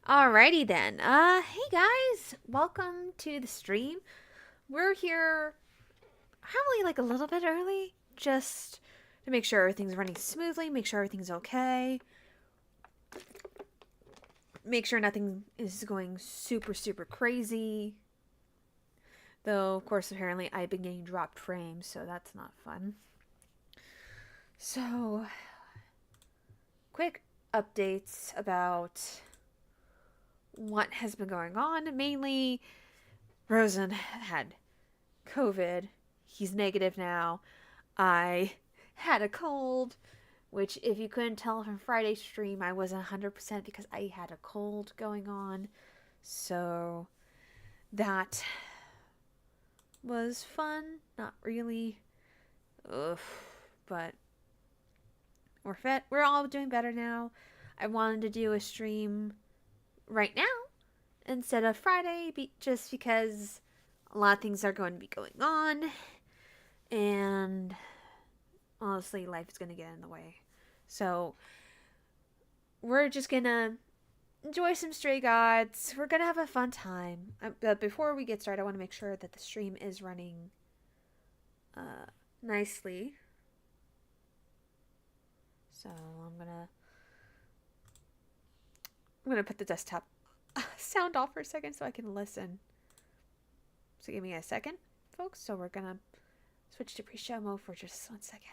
Alrighty then. Hey guys, welcome to the stream. We're here probably like a little bit early, just to make sure everything's running smoothly, make sure everything's okay, make sure nothing is going super crazy. Though, of course, apparently I've been getting dropped frames, so that's not fun. So, quick updates about what has been going on. Mainly, Rosen had COVID. He's negative now. I had a cold, which, if you couldn't tell from Friday's stream, I wasn't 100% because I had a cold going on. So that was fun. Not really. Ugh. But we're fit. We're all doing better now. I wanted to do a stream right now instead of Friday just because a lot of things are going to be going on. And honestly, life is going to get in the way. So we're just going to enjoy some Stray Gods. We're going to have a fun time. But before we get started, I want to make sure that the stream is running nicely. So I'm going to put the desktop sound off for a second so I can listen. So give me a second, folks. So we're going to switch to pre-show mode for just 1 second.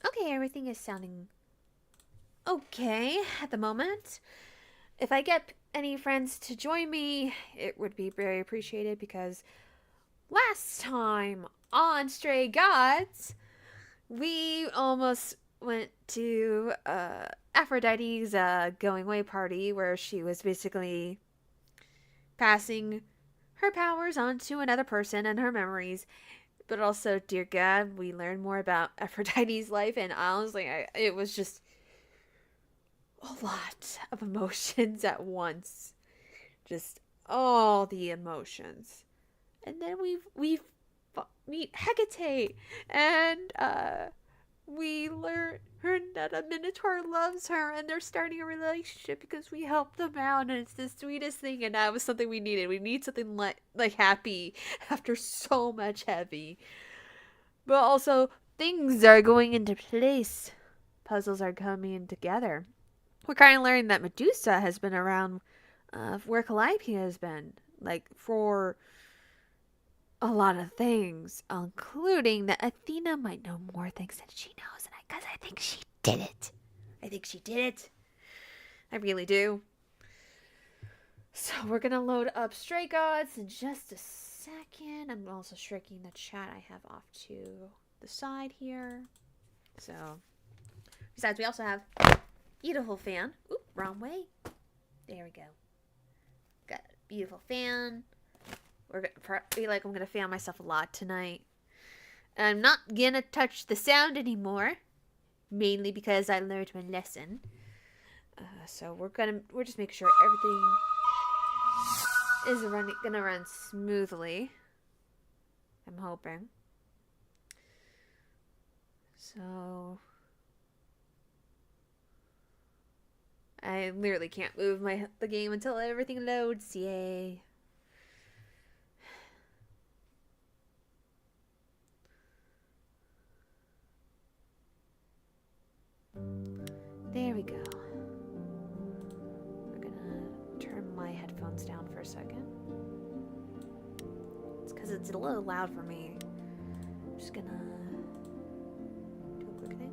Okay, everything is sounding okay at the moment. If I get any friends to join me, it would be very appreciated because last time on Stray Gods, we almost went to Aphrodite's going away party where she was basically passing her powers onto another person and her memories. But also, dear God, we learned more about Aphrodite's life, and honestly, it was just a lot of emotions at once. Just all the emotions. And then we meet Hecate, and we learn that a Minotaur loves her, and they're starting a relationship because we helped them out, and it's the sweetest thing. And that was something we needed. We need something like happy after so much heavy, but also things are going into place. Puzzles are coming together. We're kind of learning that Medusa has been around where Calliope has been, like for a lot of things, including that Athena might know more things than she knows, and because I think she did it. I think she did it. I really do. So we're gonna load up Stray Gods in just a second. I'm also shrinking the chat I have off to the side here. So, besides, we also have beautiful fan. Oop, wrong way. There we go. Got a beautiful fan. We're gonna feel like I'm gonna fan myself a lot tonight. I'm not gonna touch the sound anymore, mainly because I learned my lesson. So we're just making sure everything is gonna run smoothly. I'm hoping. So I literally can't move the game until everything loads. Yay. There we go. We're gonna turn my headphones down for a second. It's because it's a little loud for me. I'm just gonna do a quick thing.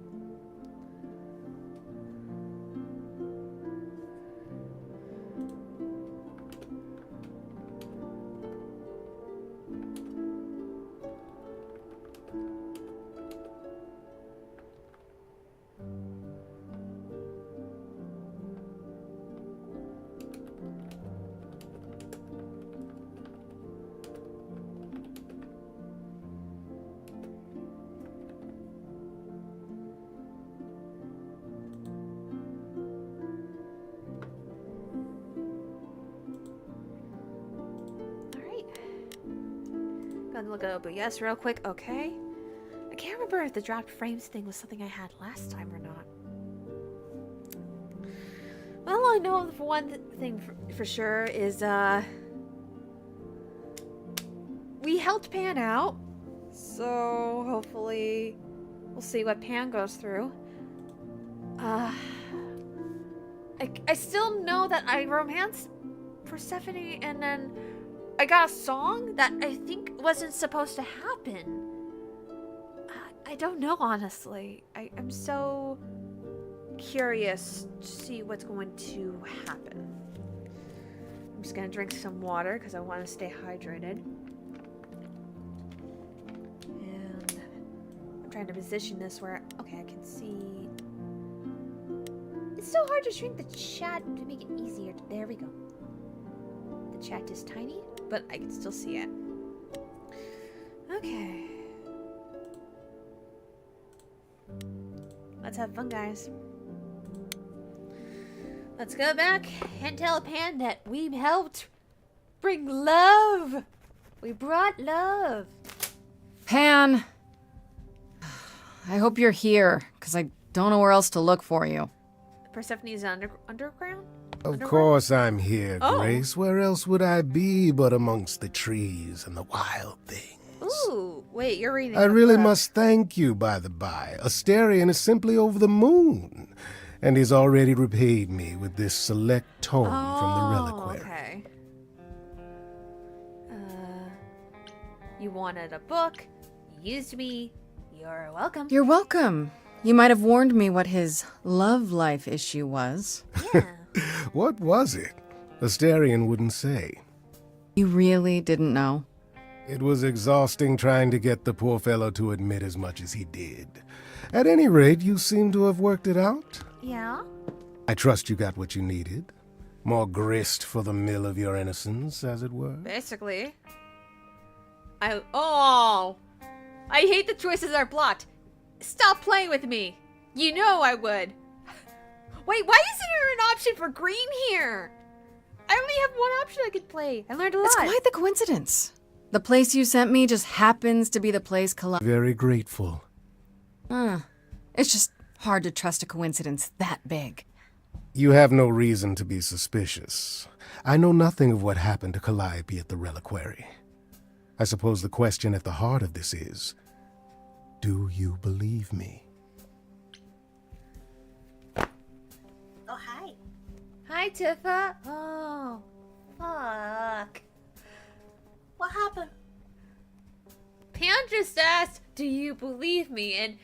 me look at OBS real quick. Okay. I can't remember if the dropped frames thing was something I had last time or not. Well, I know one thing for sure is, we helped Pan out. So, hopefully, we'll see what Pan goes through. I still know that I romanced Persephone, and then I got a song that I think wasn't supposed to happen. I don't know, honestly. I'm so curious to see what's going to happen. I'm just gonna drink some water because I want to stay hydrated. And I'm trying to position this where, okay, I can see. It's so hard to shrink the chat to make it easier. There we go. The chat is tiny, but I can still see it. Okay. Let's have fun, guys. Let's go back and tell Pan that we helped bring love. We brought love. Pan, I hope you're here, because I don't know where else to look for you. Persephone's underground? Of course I'm here, Oh. Grace. Where else would I be but amongst the trees and the wild things? Ooh, wait, you're reading I a really book. must thank you, by the by. Asterion is simply over the moon, and he's already repaid me with this select tome from the reliquary. Okay. You wanted a book. You used me. You're welcome. You're welcome. You might have warned me what his love life issue was. Yeah. What was it? Asterion wouldn't say. You really didn't know? It was exhausting trying to get the poor fellow to admit as much as he did. At any rate, you seem to have worked it out. Yeah? I trust you got what you needed. More grist for the mill of your innocence, as it were. Basically. I hate the choices are blocked. Stop playing with me. You know I would. Wait, why isn't there an option for green here? I only have one option I could play. I learned a lot. It's quite the coincidence. The place you sent me just happens to be the place Very grateful. It's just hard to trust a coincidence that big. You have no reason to be suspicious. I know nothing of what happened to Calliope at the reliquary. I suppose the question at the heart of this is, do you believe me? Oh, hi. Hi, Tifa. Oh, fuck. What happened? Pan just asked, do you believe me? And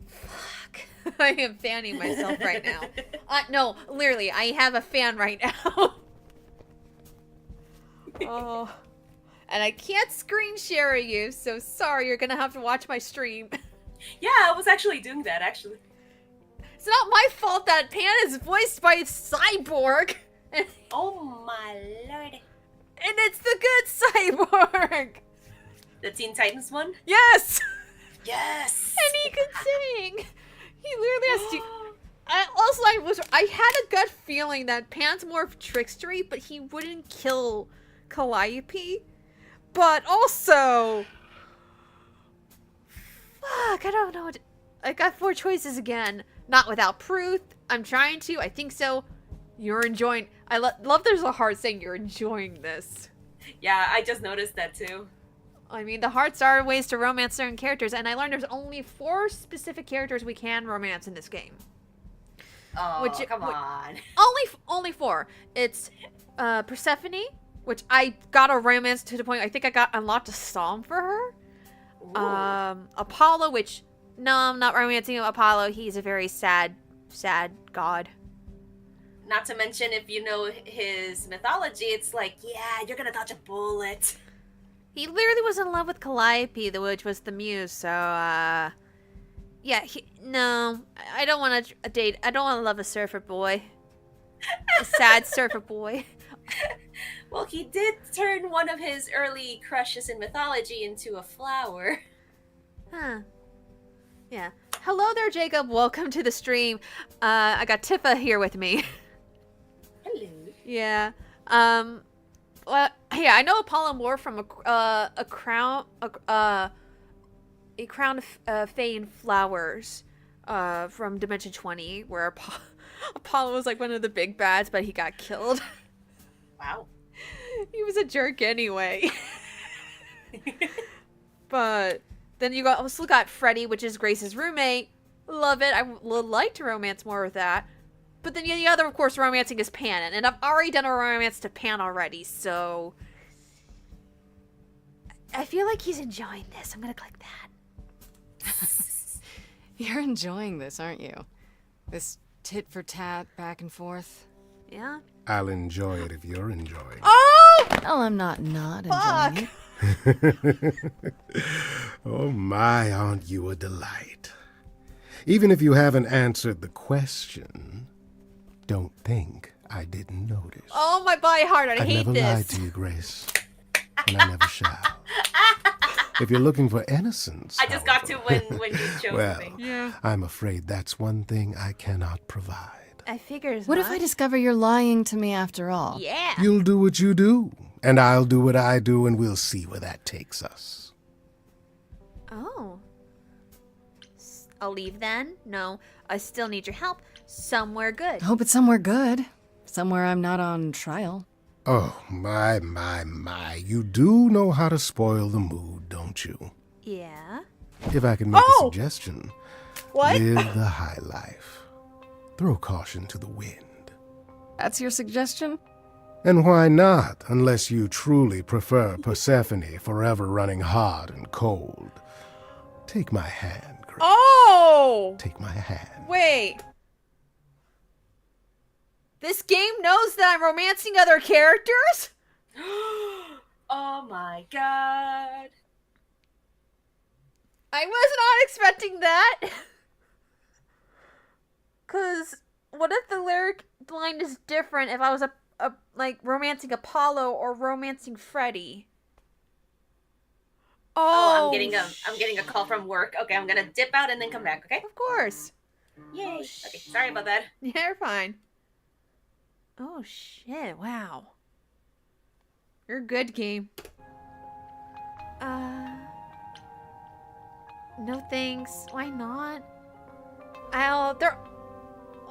fuck. I am fanning myself right now. No, literally, I have a fan right now. Oh. And I can't screen share you, so sorry, you're gonna have to watch my stream. Yeah, I was actually doing that, actually. It's not my fault that Pan is voiced by a cyborg. And Oh my lord. it's the good cyborg. The Teen Titans one? Yes. Yes! And he could sing. He literally has to. I had a gut feeling that Pan's more of trickstery, but he wouldn't kill Calliope. But also, fuck, I don't know. I got 4 choices again. Not without proof. I'm trying to. I think so. You're enjoying. I love. There's a heart saying you're enjoying this. Yeah, I just noticed that too. I mean, the hearts are ways to romance certain characters, and I learned there's only 4 specific characters we can romance in this game. Oh, come on. Only 4. It's Persephone, which I got a romance to the point I think I got unlocked a psalm for her. Ooh. Apollo, which no, I'm not romancing Apollo. He's a very sad god. Not to mention, if you know his mythology, it's like, yeah, you're gonna dodge a bullet. He literally was in love with Calliope, which was the muse. So, yeah. No, I don't want to date. I don't want to love a surfer boy. A sad surfer boy. Well, he did turn one of his early crushes in mythology into a flower. Huh. Yeah. Hello there, Jacob. Welcome to the stream. I got Tifa here with me. Hello. Yeah. Yeah, I know Apollo more from a crown of Fae and Flowers from Dimension 20, where Apollo was like one of the big bads, but he got killed. Wow. He was a jerk anyway. But then you also got Freddy, which is Grace's roommate. Love it. I would like to romance more with that. But then the other, of course, romancing is Pan. And I've already done a romance to Pan already, so... I feel like he's enjoying this. I'm gonna click that. You're enjoying this, aren't you? This tit for tat, back and forth. Yeah? I'll enjoy it if you're enjoying. Oh! Well, I'm not Fuck! enjoying it. Oh my, aren't you a delight? Even if you haven't answered the question, don't think I didn't notice. Oh, my body heart. I I've hate never this. lied to you, Grace, and I never shall. If you're looking for innocence, I just got to however, when you chose well, me. Yeah. I'm afraid that's one thing I cannot provide. I figured as What if much. I discover you're lying to me after all? Yeah. You'll do what you do, and I'll do what I do, and we'll see where that takes us. Oh. I'll leave then? No, I still need your help. Somewhere good. I hope it's somewhere good. Somewhere I'm not on trial. Oh, my. You do know how to spoil the mood, don't you? Yeah. If I can make Oh! a suggestion, What? live the high life. Throw caution to the wind. That's your suggestion? And why not, unless you truly prefer Persephone forever running hot and cold? Take my hand, Grace. Oh! Take my hand. Wait. This game knows that I'm romancing other characters? Oh my god. I was not expecting that. Cause what if the lyric line is different if I was like romancing Apollo or romancing Freddy? Oh, I'm getting a call from work. Okay, I'm gonna dip out and then come back, okay? Of course. Yay. Okay, sorry about that. Yeah, you're fine. Oh shit, wow. You're a good game. No thanks. Why not?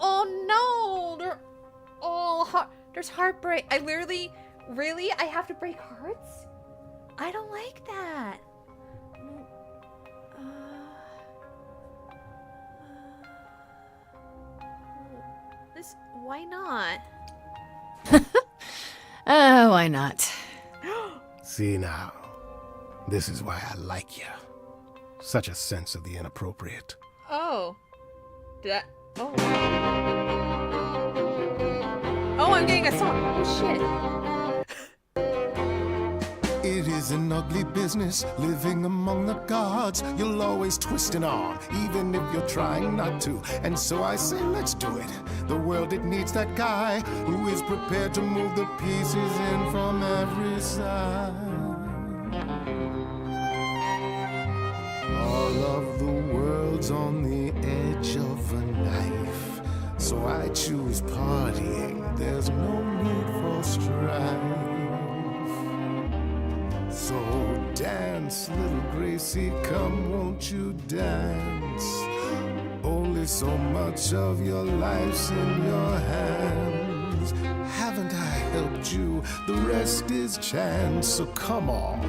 Oh no! They're all there's heartbreak. I have to break hearts? I don't like that. Why not? Oh, why not? See now, this is why I like you. Such a sense of the inappropriate. Oh. Oh. Oh, I'm getting a song. Oh, shit. It is an ugly business, living among the gods. You'll always twist an arm, even if you're trying not to. And so I say, let's do it. The world, it needs that guy who is prepared to move the pieces in from every side. All of the world's on the edge of a knife. So I choose partying. There's no need for strife. So dance, little Gracie, come, won't you dance? Only so much of your life's in your hands. Haven't I helped you? The rest is chance. So come on,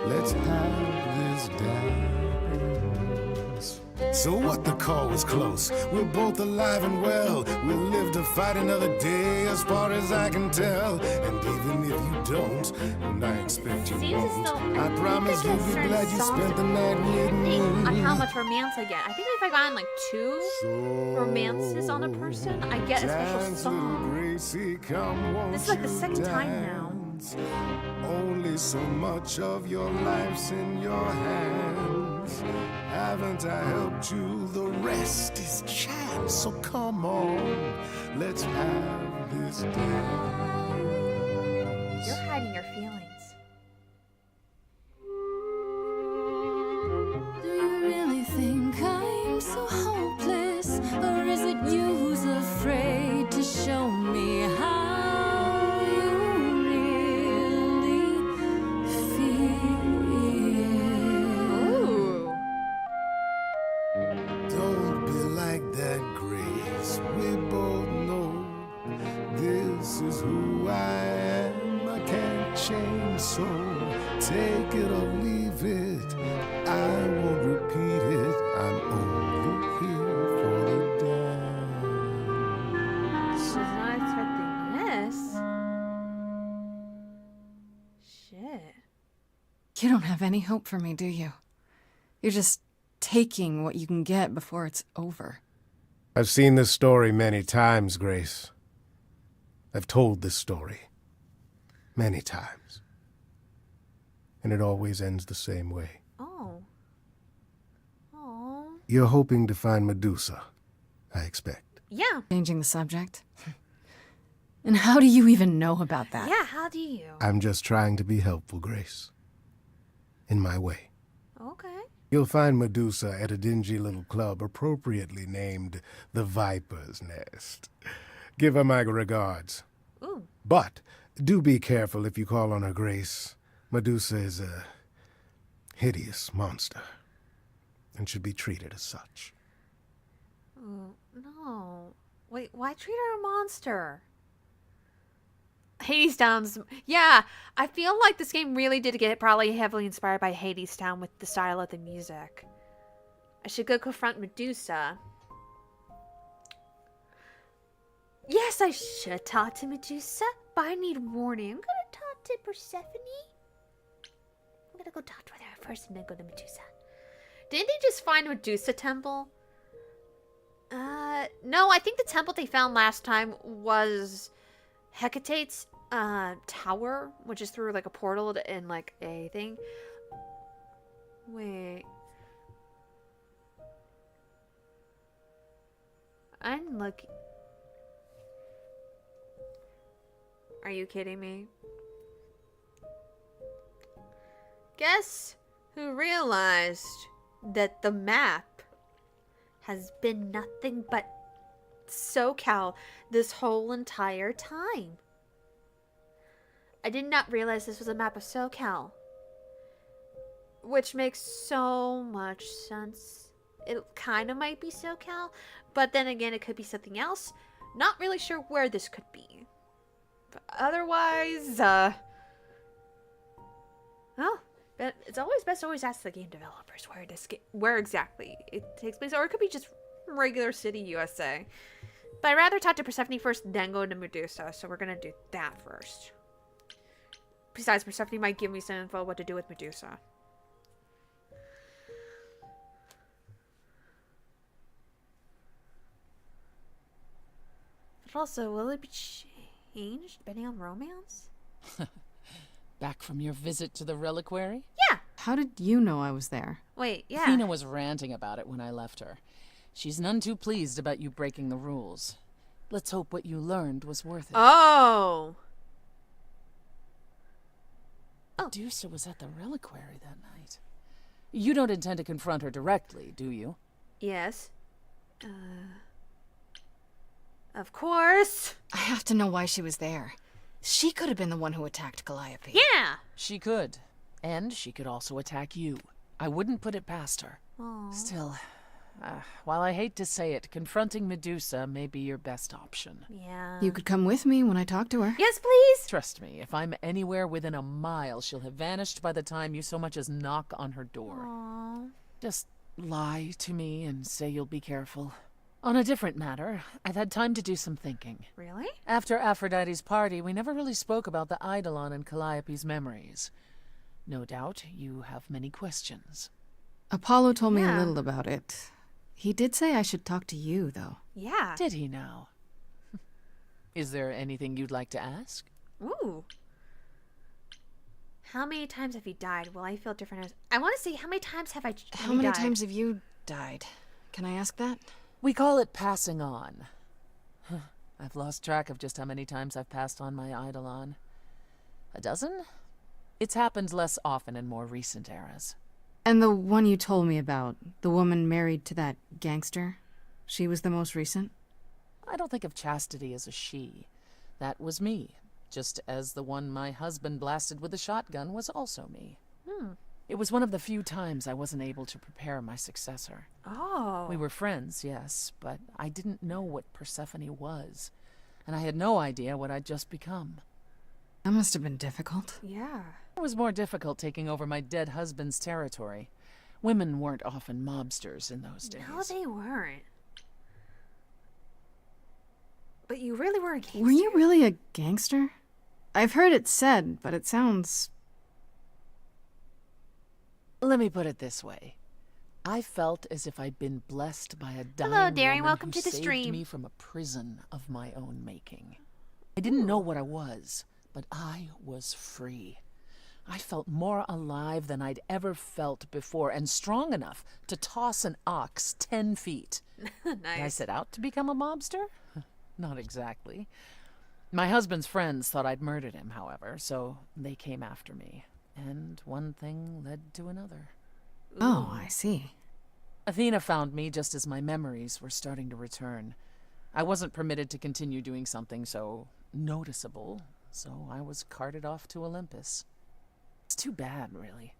let's have this dance. So what, the call was close. We're both alive and well. We'll live to fight another day, as far as I can tell. And even if you don't, and I expect you Seems as won't, though I promise you'll be glad you spent the night with me. On how much romance I get. I think if I got in like 2 romances on a person, I get a special Dance, song. little Gracie, come, won't This is like the you second time now. dance? Only so much of your life's in your hands. Haven't I helped you? The rest is chance. So come on, let's have this dance. You're hiding your feelings. Do you really think I'm so hopeless? Or is it you who's afraid to show me how you don't have any hope for me, do you? You're just taking what you can get before it's over. I've seen this story many times, Grace. I've told this story many times. And it always ends the same way. Oh. Oh. You're hoping to find Medusa, I expect. Yeah. Changing the subject? And how do you even know about that? Yeah, how do you? I'm just trying to be helpful, Grace. In my way. Okay. You'll find Medusa at a dingy little club appropriately named the Viper's Nest. Give her my regards. Ooh. But do be careful if you call on her, Grace. Medusa is a hideous monster and should be treated as such. Oh, no. Wait, why treat her a monster? Hades Town's... Yeah, I feel like this game really did get probably heavily inspired by Hades Town with the style of the music. I should go confront Medusa. Yes, I should talk to Medusa, but I need warning. I'm gonna talk to Persephone. I'm gonna go talk to her first and then go to Medusa. Didn't they just find Medusa temple? No, I think the temple they found last time was Hecate's tower, which is through like a portal and like a thing. Wait. I'm looking. Are you kidding me? Guess who realized that the map has been nothing but SoCal this whole entire time? I did not realize this was a map of SoCal. Which makes so much sense. It kind of might be SoCal, but then again, it could be something else. Not really sure where this could be. But otherwise, well, but it's always best to always ask the game developers where exactly it takes place, or it could be just regular city USA. But I'd rather talk to Persephone first, then go to Medusa, so we're gonna do that first. Besides, Persephone might give me some info what to do with Medusa. But also, will it be changed depending on romance? Back from your visit to the reliquary? Yeah. How did you know I was there? Wait, yeah. Athena was ranting about it when I left her. She's none too pleased about you breaking the rules. Let's hope what you learned was worth it. Oh. Medusa was at the reliquary that night. You don't intend to confront her directly, do you? Yes. Of course. I have to know why she was there. She could have been the one who attacked Calliope. Yeah. She could. And she could also attack you. I wouldn't put it past her. Aw. Still, while I hate to say it, confronting Medusa may be your best option. Yeah. You could come with me when I talk to her. Yes, please. Trust me, if I'm anywhere within a mile, she'll have vanished by the time you so much as knock on her door. Aw. Just lie to me and say you'll be careful. On a different matter, I've had time to do some thinking. Really? After Aphrodite's party, we never really spoke about the Eidolon and Calliope's memories. No doubt you have many questions. Apollo told me a Yeah. little about it. He did say I should talk to you, though. Yeah. Did he now? Is there anything you'd like to ask? Ooh. How many times have you died? Will I feel different as... I want to see how many times have How you many died? times have you died? Can I ask that? We call it passing on. I've lost track of just how many times I've passed on my Eidolon. A dozen? It's happened less often in more recent eras. And the one you told me about, the woman married to that gangster, she was the most recent? I don't think of Chastity as a she. That was me, just as the one my husband blasted with a shotgun was also me. It was one of the few times I wasn't able to prepare my successor. Oh. We were friends, yes, but I didn't know what Persephone was, and I had no idea what I'd just become. That must have been difficult. Yeah. It was more difficult taking over my dead husband's territory. Women weren't often mobsters in those days. No, they weren't. But you really were a gangster. Were you really a gangster? I've heard it said, but it sounds Let me put it this way. I felt as if I'd been blessed by a dying Hello, Darren. woman Welcome who to the saved stream. me from a prison of my own making. I didn't know what I was, but I was free. I felt more alive than I'd ever felt before, and strong enough to toss an ox 10 feet. Did I Nice. set out to become a mobster? Not exactly. My husband's friends thought I'd murdered him, however, so they came after me. And one thing led to another. Oh, I see. Athena found me just as my memories were starting to return. I wasn't permitted to continue doing something so noticeable, so I was carted off to Olympus. It's too bad, really.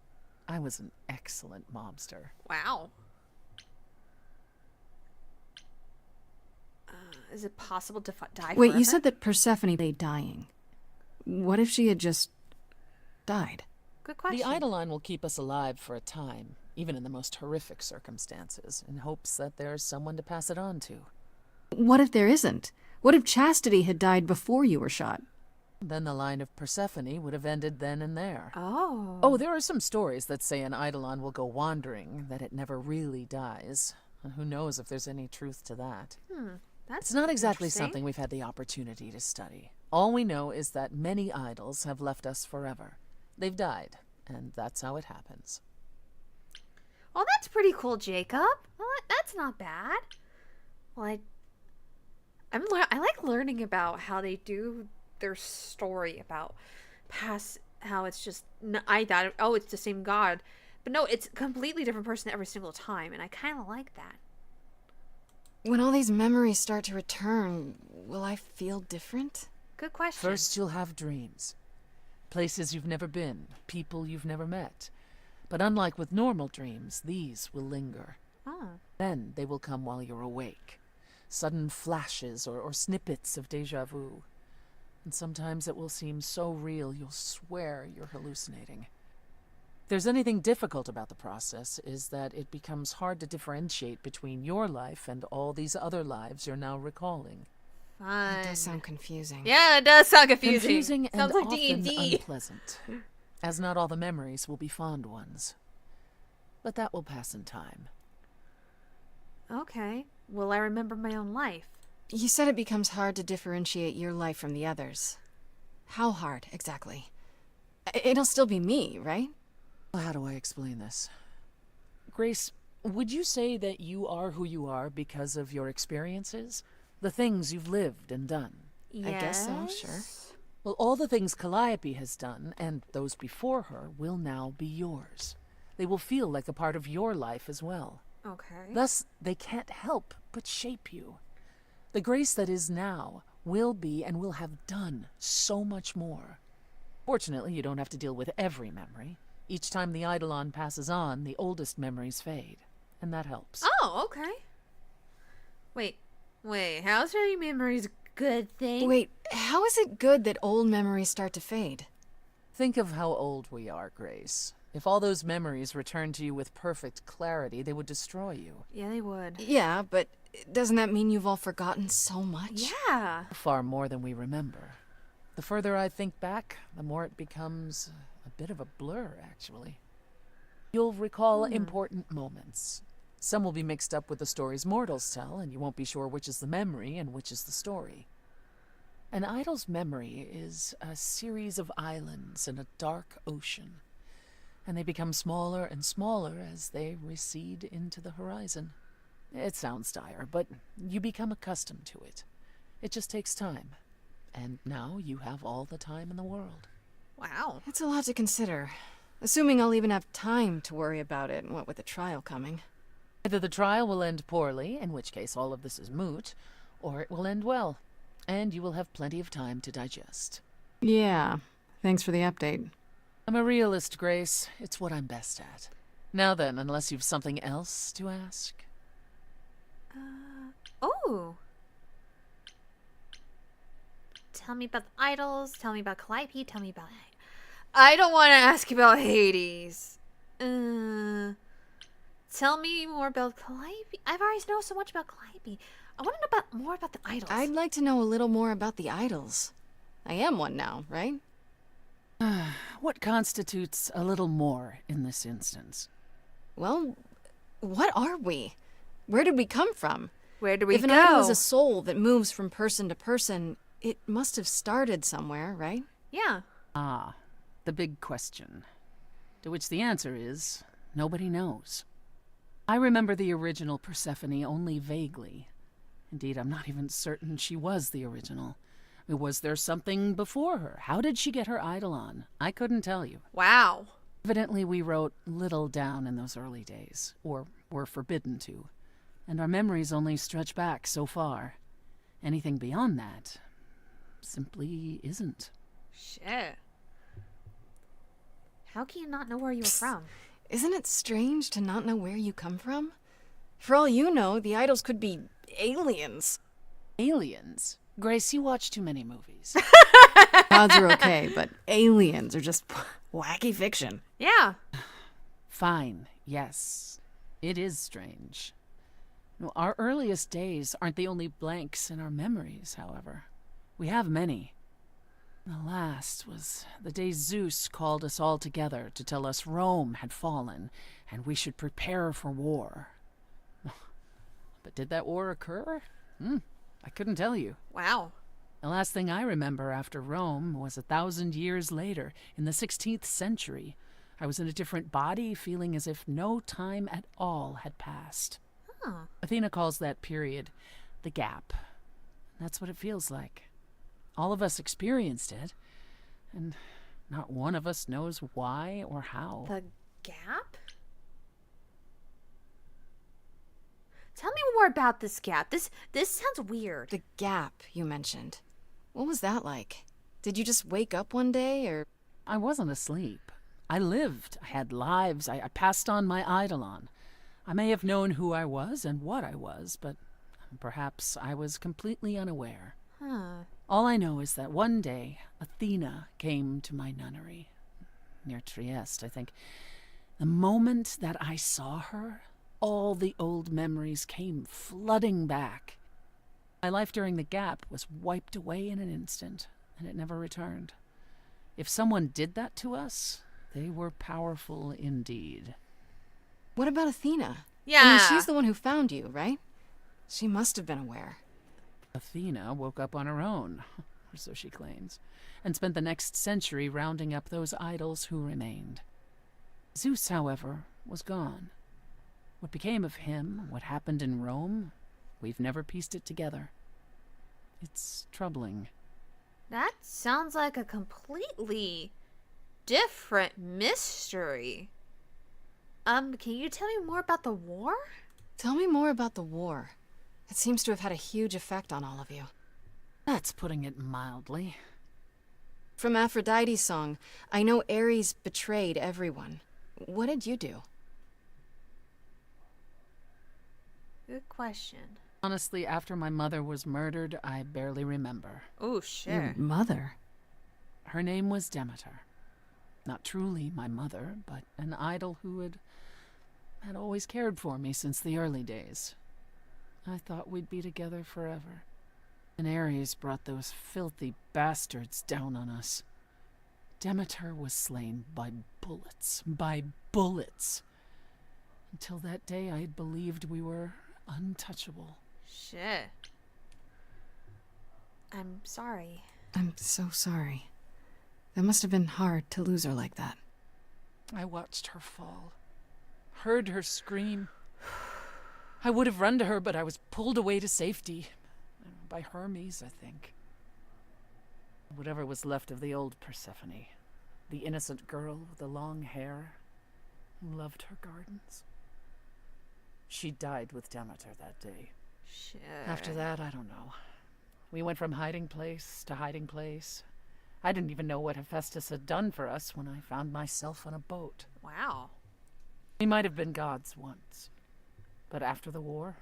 I was an excellent mobster. Wow. Is it possible to die Wait, forever? you said that Persephone lay dying. What if she had just died? Good question. The Eidolon will keep us alive for a time, even in the most horrific circumstances, in hopes that there's someone to pass it on to. What if there isn't? What if Chastity had died before you were shot? Then the line of Persephone would have ended then and there. Oh. Oh, there are some stories that say an Eidolon will go wandering, that it never really dies. And who knows if there's any truth to that. That's It's not exactly interesting. something we've had the opportunity to study. All we know is that many idols have left us forever. They've died, and that's how it happens. Oh, that's pretty cool, Jacob. Well, that's not bad. Well, I like learning about how they do their story about past, how it's just I thought, oh, it's the same god, but no, it's a completely different person every single time, and I kind of like that. When all these memories start to return, will I feel different? Good question. First, you'll have dreams. Places you've never been, people you've never met. But unlike with normal dreams, these will linger. Oh. Then they will come while you're awake. Sudden flashes or snippets of déjà vu. And sometimes it will seem so real you'll swear you're hallucinating. If there's anything difficult about the process, is that it becomes hard to differentiate between your life and all these other lives you're now recalling. Fun. It does sound confusing. Yeah, it does sound confusing. Confusing and Sounds like often D&D. unpleasant, as not all the memories will be fond ones. But that will pass in time. Okay. Will I remember my own life? You said it becomes hard to differentiate your life from the others. How hard, exactly? It'll still be me, right? How do I explain this? Grace, would you say that you are who you are because of your experiences? The things you've lived and done? I guess so, sure. Well, all the things Calliope has done, and those before her, will now be yours. They will feel like a part of your life as well. Okay. Thus, they can't help but shape you. The Grace that is now will be and will have done so much more. Fortunately, you don't have to deal with every memory. Each time the Eidolon passes on, the oldest memories fade, and that helps. Oh, okay. Wait, how's your memories a good thing? Wait, how is it good that old memories start to fade? Think of how old we are, Grace. If all those memories returned to you with perfect clarity, they would destroy you. Yeah, they would. Yeah, but doesn't that mean you've all forgotten so much? Yeah. Far more than we remember. The further I think back, the more it becomes a bit of a blur, actually. You'll recall important moments. Some will be mixed up with the stories mortals tell, and you won't be sure which is the memory and which is the story. An idol's memory is a series of islands in a dark ocean, and they become smaller and smaller as they recede into the horizon. It sounds dire, but you become accustomed to it. It just takes time. And now you have all the time in the world. Wow. It's a lot to consider. Assuming I'll even have time to worry about it, what with the trial coming. Either the trial will end poorly, in which case all of this is moot, or it will end well, and you will have plenty of time to digest. Yeah, thanks for the update. I'm a realist, Grace. It's what I'm best at. Now then, unless you've something else to ask. Oh. Tell me about the idols. Tell me about Calliope. Tell me about... I don't want to ask about Hades. Tell me more about Calliope. I've already know so much about Calliope. I want to know more about the idols. I'd like to know a little more about the idols. I am one now, right? What constitutes a little more in this instance? Well, what are we? Where did we come from? Where do we If an go? idol is a soul that moves from person to person, it must have started somewhere, right? Yeah. Ah, the big question. To which the answer is, nobody knows. I remember the original Persephone only vaguely. Indeed, I'm not even certain she was the original. Was there something before her? How did she get her eidolon? I couldn't tell you. Wow. Evidently, we wrote little down in those early days, or were forbidden to, and our memories only stretch back so far. Anything beyond that simply isn't. Shit. How can you not know where you were from? Isn't it strange to not know where you come from? For all you know, the idols could be aliens. Aliens? Grace, you watch too many movies. Gods are okay, but aliens are just wacky fiction. Yeah. Fine, yes. It is strange. No, our earliest days aren't the only blanks in our memories, however. We have many. The last was the day Zeus called us all together to tell us Rome had fallen and we should prepare for war. But did that war occur? I couldn't tell you. Wow. The last thing I remember after Rome was 1,000 years later, in the 16th century. I was in a different body, feeling as if no time at all had passed. Huh. Athena calls that period the gap. That's what it feels like. All of us experienced it, and not one of us knows why or how. The gap? Tell me more about this gap. This sounds weird. The gap you mentioned. What was that like? Did you just wake up one day, or... I wasn't asleep. I lived. I had lives. I passed on my eidolon. I may have known who I was and what I was, but perhaps I was completely unaware. Huh. All I know is that one day, Athena came to my nunnery, near Trieste, I think. The moment that I saw her, all the old memories came flooding back. My life during the gap was wiped away in an instant, and it never returned. If someone did that to us, they were powerful indeed. What about Athena? Yeah. I mean, she's the one who found you, right? She must have been aware. Athena woke up on her own, or so she claims, and spent the next century rounding up those idols who remained. Zeus, however, was gone. What became of him, what happened in Rome, we've never pieced it together. It's troubling. That sounds like a completely different mystery. Can you tell me more about the war? Tell me more about the war. It seems to have had a huge effect on all of you. That's putting it mildly. From Aphrodite's song, I know Ares betrayed everyone. What did you do? Good question. Honestly, after my mother was murdered, I barely remember. Oh, shit. Your mother? Her name was Demeter. Not truly my mother, but an idol who had always cared for me since the early days. I thought we'd be together forever. And Ares brought those filthy bastards down on us. Demeter was slain by bullets. By bullets. Until that day, I had believed we were untouchable. Shit. I'm sorry. I'm so sorry. That must have been hard to lose her like that. I watched her fall. Heard her scream. I would have run to her, but I was pulled away to safety. By Hermes, I think. Whatever was left of the old Persephone. The innocent girl with the long hair who loved her gardens. She died with Demeter that day. Shit. After that, I don't know. We went from hiding place to hiding place. I didn't even know what Hephaestus had done for us when I found myself on a boat. Wow. We might have been gods once. But after the war,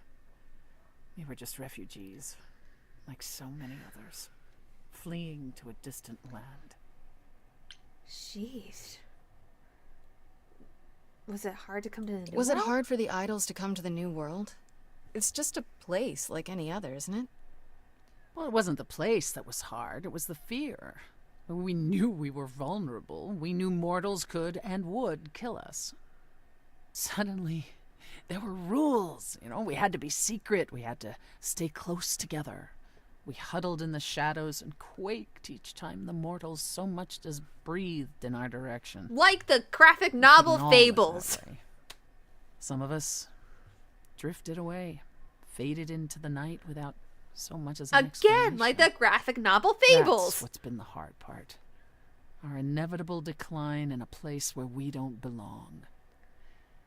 we were just refugees, like so many others, fleeing to a distant land. Jeez. Was it hard to come to the new Was it world? hard for the idols to come to the new world? It's just a place like any other, isn't it? Well, it wasn't the place that was hard, it was the fear. We knew we were vulnerable. We knew mortals could and would kill us. Suddenly, there were rules. We had to be secret. We had to stay close together. We huddled in the shadows and quaked each time the mortals so much as breathed in our direction. Like the graphic novel Couldn't all live Fables. that way. Some of us drifted away, faded into the night without so much as an Again, like the explanation. graphic novel That's Fables. what's been the hard part. Our inevitable decline in a place where we don't belong.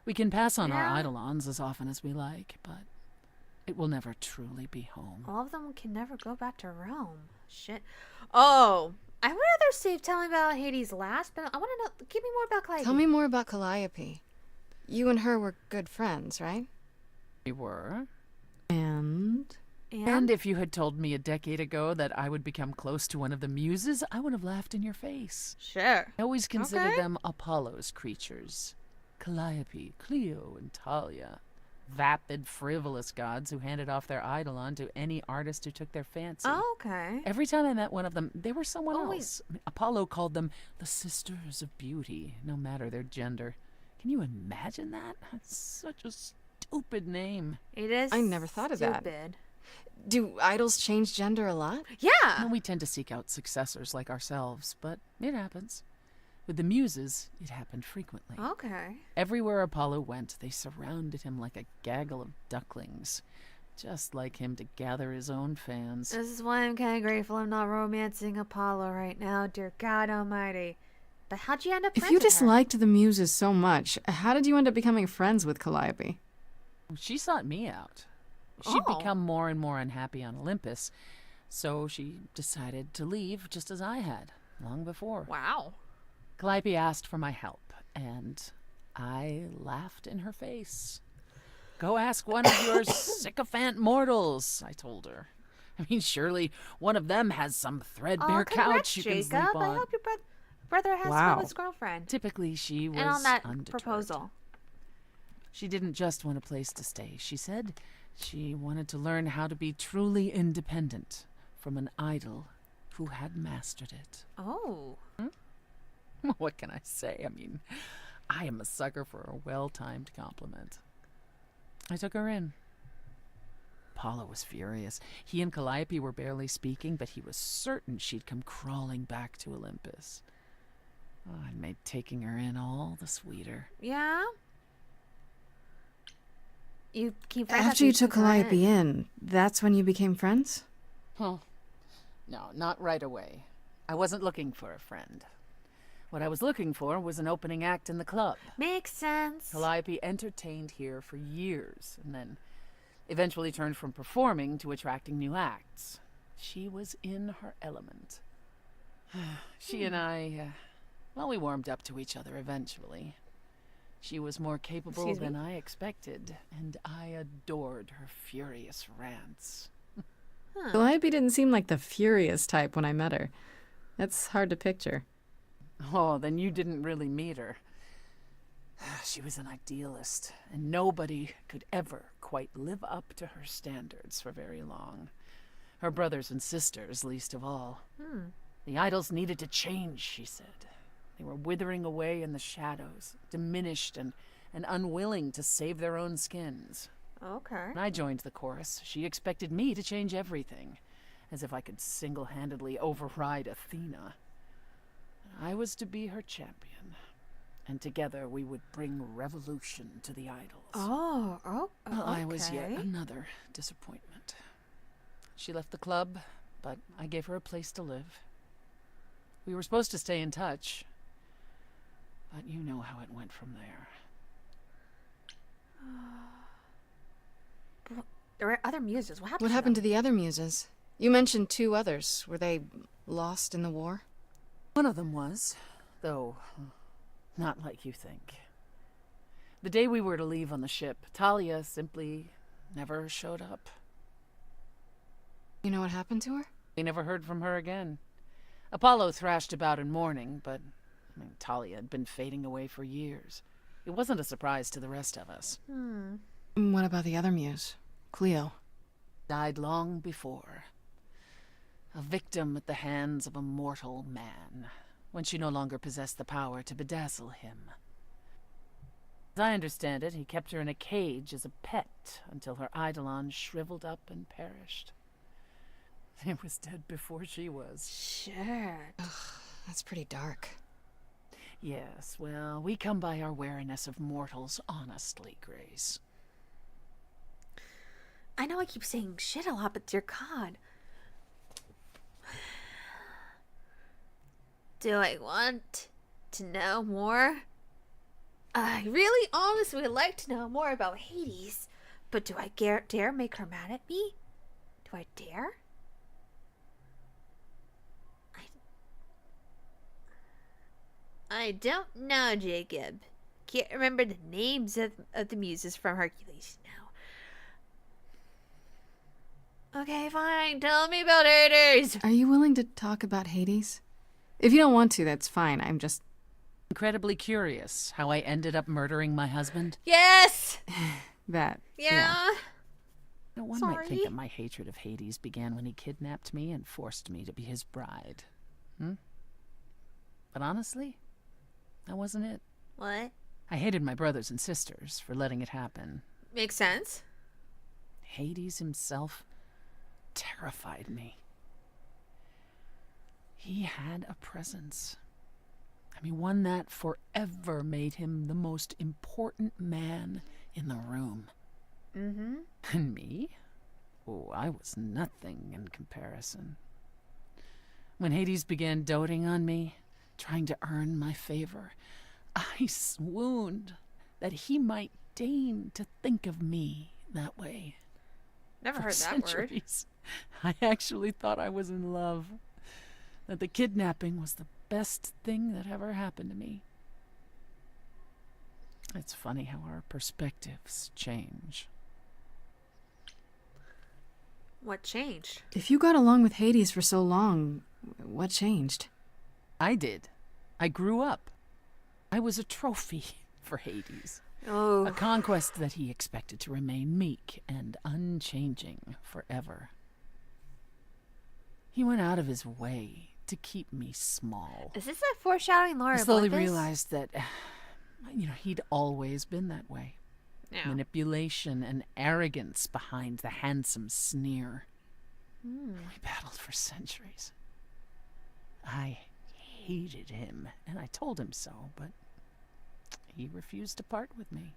We can pass on our Yeah. eidolons as often as we like, but it will never truly be home. All of them can never go back to Rome. Shit. Oh, I would rather save telling about Hades last, but I want to know. Give me more about Calliope. Tell me more about Calliope. You and her were good friends, right? We were. And And if you had told me a decade ago that I would become close to one of the muses, I would have laughed in your face. Sure. I always considered Okay. them Apollo's creatures. Calliope, Clio, and Talia. Vapid, frivolous gods who handed off their eidolon to any artist who took their fancy. Oh, okay. Every time I met one of them, they were someone Oh, wait. else. Apollo called them the Sisters of Beauty, no matter their gender. Can you imagine that? That's such a stupid name. It is. I never thought of that. stupid. do idols change gender a lot? Yeah. And we tend to seek out successors like ourselves, but it happens. With the muses, it happened frequently. Okay. Everywhere Apollo went, they surrounded him like a gaggle of ducklings, just like him to gather his own fans. This is why I'm kind of grateful I'm not romancing Apollo right now, dear God Almighty. But how'd you end up If friends you with her? disliked the muses so much, how did you end up becoming friends with Calliope? She sought me out. She'd Oh. become more and more unhappy on Olympus, so she decided to leave just as I had, long before. Wow. Calliope asked for my help, and I laughed in her face. Go ask one of your sycophant mortals, I told her. I mean, surely one of them has some threadbare congrats, couch you can Jacob. sleep on. I hope your brother has fun Wow. with his girlfriend. Typically, she was And on that undeterred. proposal. She didn't just want a place to stay. She said she wanted to learn how to be truly independent from an idol who had mastered it. Oh. What can I say? I mean, I am a sucker for a well-timed compliment. I took her in. Apollo was furious. He and Calliope were barely speaking, but he was certain she'd come crawling back to Olympus. Oh, it made taking her in all the sweeter. Yeah? You keep friends After you took took her Calliope in, that's when you became friends? Oh, no, not right away. I wasn't looking for a friend. What I was looking for was an opening act in the club. Makes sense. Calliope entertained here for years, and then eventually turned from performing to attracting new acts. She was in her element. She and I, well, we warmed up to each other eventually. She was more capable Excuse me? than I expected, and I adored her furious rants. Calliope didn't seem like the furious type when I met her. That's hard to picture. Oh, then you didn't really meet her. She was an idealist, and nobody could ever quite live up to her standards for very long. Her brothers and sisters, least of all. The idols needed to change, she said. They were withering away in the shadows, diminished and unwilling to save their own skins. Okay. When I joined the chorus, she expected me to change everything, as if I could single-handedly override Athena. I was to be her champion, and together we would bring revolution to the idols. Oh, Well, I was yet okay. another disappointment. She left the club, but I gave her a place to live. We were supposed to stay in touch, but you know how it went from there. There were other muses. What happened? What happened to the other muses? You mentioned 2 others. Were they lost in the war? One of them was, though not like you think. The day we were to leave on the ship, Talia simply never showed up. You know what happened to her? We never heard from her again. Apollo thrashed about in mourning, but Talia had been fading away for years. It wasn't a surprise to the rest of us. What about the other muse? Cleo. Died long before. a victim at the hands of a mortal man, when she no longer possessed the power to bedazzle him. As I understand it, he kept her in a cage as a pet until her eidolon shriveled up and perished. It was dead before she was. Sure. That's pretty dark. Yes, well, we come by our wariness of mortals honestly, Grace. I know I keep saying shit a lot, but dear God. Do I want to know more? I really honestly would like to know more about Hades, but do I dare make her mad at me? Do I dare? I don't know, Jacob. Can't remember the names of the muses from Hercules now. Okay, fine. Tell me about Hades. Are you willing to talk about Hades? If you don't want to, that's fine. I'm just... Incredibly curious how I ended up murdering my husband. Yes. that. Yeah. No one might think Sorry. that my hatred of Hades began when he kidnapped me and forced me to be his bride. But honestly, that wasn't it. What? I hated my brothers and sisters for letting it happen. Makes sense. Hades himself terrified me. He had a presence. I mean, one that forever made him the most important man in the room. Mm-hmm. And me? Oh, I was nothing in comparison. When Hades began doting on me, trying to earn my favor, I swooned that he might deign to think of me that way. Never For heard that word. centuries, I actually thought I was in love. That the kidnapping was the best thing that ever happened to me. It's funny how our perspectives change. What changed? If you got along with Hades for so long, what changed? I did. I grew up. I was a trophy for Hades. Oh. A conquest that he expected to remain meek and unchanging forever. He went out of his way to keep me small. Is this a foreshadowing Laura I slowly Olympus? realized that, he'd always been that way. Yeah. Manipulation and arrogance behind the handsome sneer. Hmm. We battled for centuries. I hated him, and I told him so, but he refused to part with me.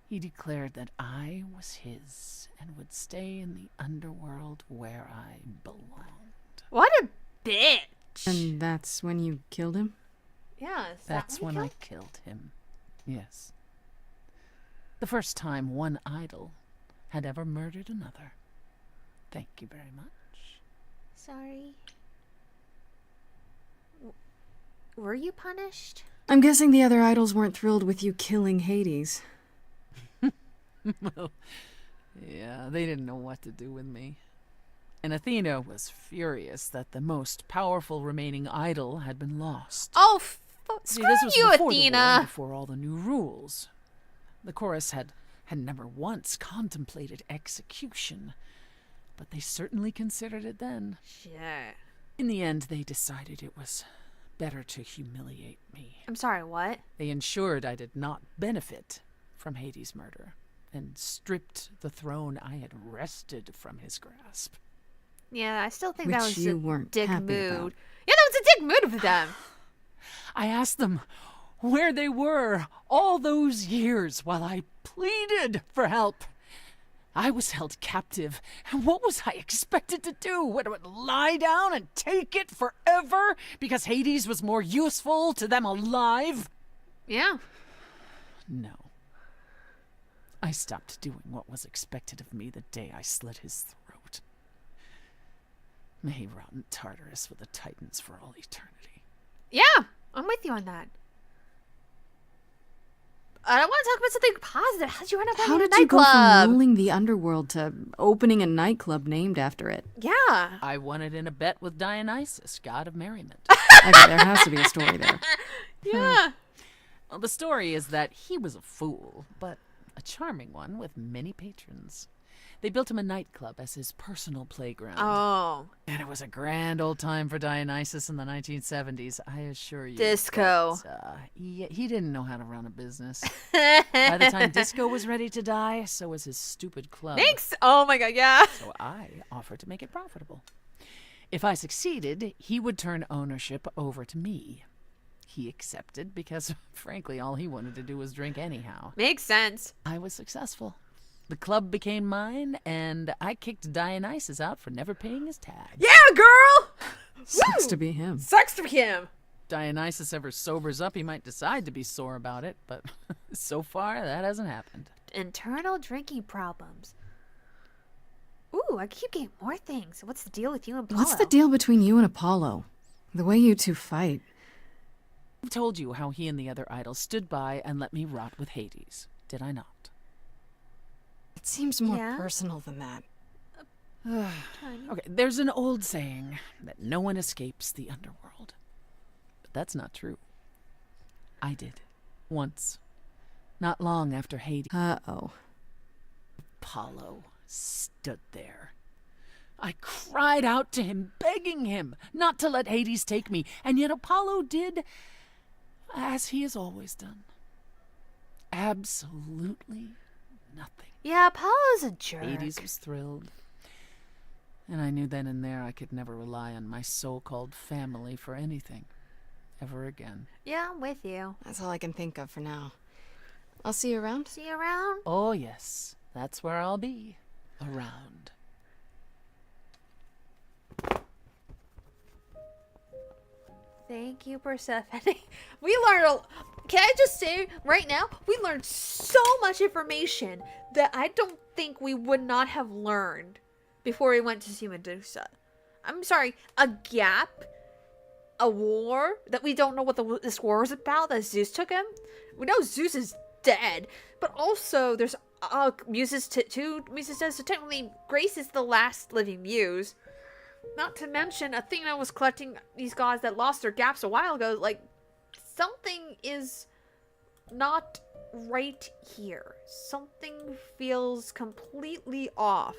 He declared that I was his and would stay in the underworld where I belonged. What a bitch. And that's when you killed him? Yeah, is That's that when you I killed him. Yes. The first time one idol had ever murdered another. Thank you very much. Sorry. Were you punished? I'm guessing the other idols weren't thrilled with you killing Hades. Well, yeah, they didn't know what to do with me. And Athena was furious that the most powerful remaining idol had been lost. Oh, See, screw this was you, before the war and Athena. before all the new rules. The chorus had never once contemplated execution, but they certainly considered it then. Sure. In the end, they decided it was better to humiliate me. I'm sorry, what? They ensured I did not benefit from Hades' murder, and stripped the throne I had wrested from his grasp. Yeah, I still think Which that was you a weren't dick happy mood. about. Yeah, that was a dick mood of them. I asked them where they were all those years while I pleaded for help. I was held captive, and what was I expected to do? What, lie down and take it forever because Hades was more useful to them alive? Yeah. No. I stopped doing what was expected of me the day I slit his throat. May he rot in Tartarus with the Titans for all eternity. Yeah, I'm with you on that. I want to talk about something positive. How'd you end up How running did a you go from nightclub? ruling the underworld to opening a nightclub named after it? Yeah. I won it in a bet with Dionysus, god of merriment. Okay, there has to be a story there. Yeah. Well, the story is that he was a fool, but a charming one with many patrons. They built him a nightclub as his personal playground. Oh, And it was a grand old time for Dionysus in the 1970s, I assure you. disco. But, he didn't know how to run a business. By the time Disco was ready to die, so was his stupid club. Thanks. Oh my god, yeah. So I offered to make it profitable. If I succeeded, he would turn ownership over to me. He accepted because, frankly, all he wanted to do was drink anyhow. Makes sense. I was successful. The club became mine, and I kicked Dionysus out for never paying his tab. Yeah, girl. Sucks Woo! to be him. Sucks for him. Dionysus ever sobers up, he might decide to be sore about it, but so far, that hasn't happened. Internal drinking problems. Ooh, I keep getting more things. What's the deal with you and Paulo? What's the deal between you and Apollo? The way you two fight. I've told you how he and the other idols stood by and let me rot with Hades, did I not? It seems more Yeah? personal than that. Okay, there's an old saying that no one escapes the underworld. But that's not true. I did. Once. Not long after Hades. Uh-oh. Apollo stood there. I cried out to him, begging him not to let Hades take me, and yet Apollo did as he has always done. Absolutely nothing. Yeah, Apollo's a jerk. Hades was thrilled. And I knew then and there I could never rely on my so-called family for anything. Ever again. Yeah, I'm with you. That's all I can think of for now. I'll see you around. See you around? Oh, yes. That's where I'll be. Around. Thank you, Persephone. We learned can I just say right now, we learned so much information that I don't think we would not have learned before we went to see Medusa. I'm sorry, a gap, a war that we don't know what this war is about, that Zeus took him. We know Zeus is dead, but also there's muses two muses dead, so technically Grace is the last living muse. Not to mention Athena was collecting these gods that lost their gaps a while ago. Like, something is not right here. Something feels completely off.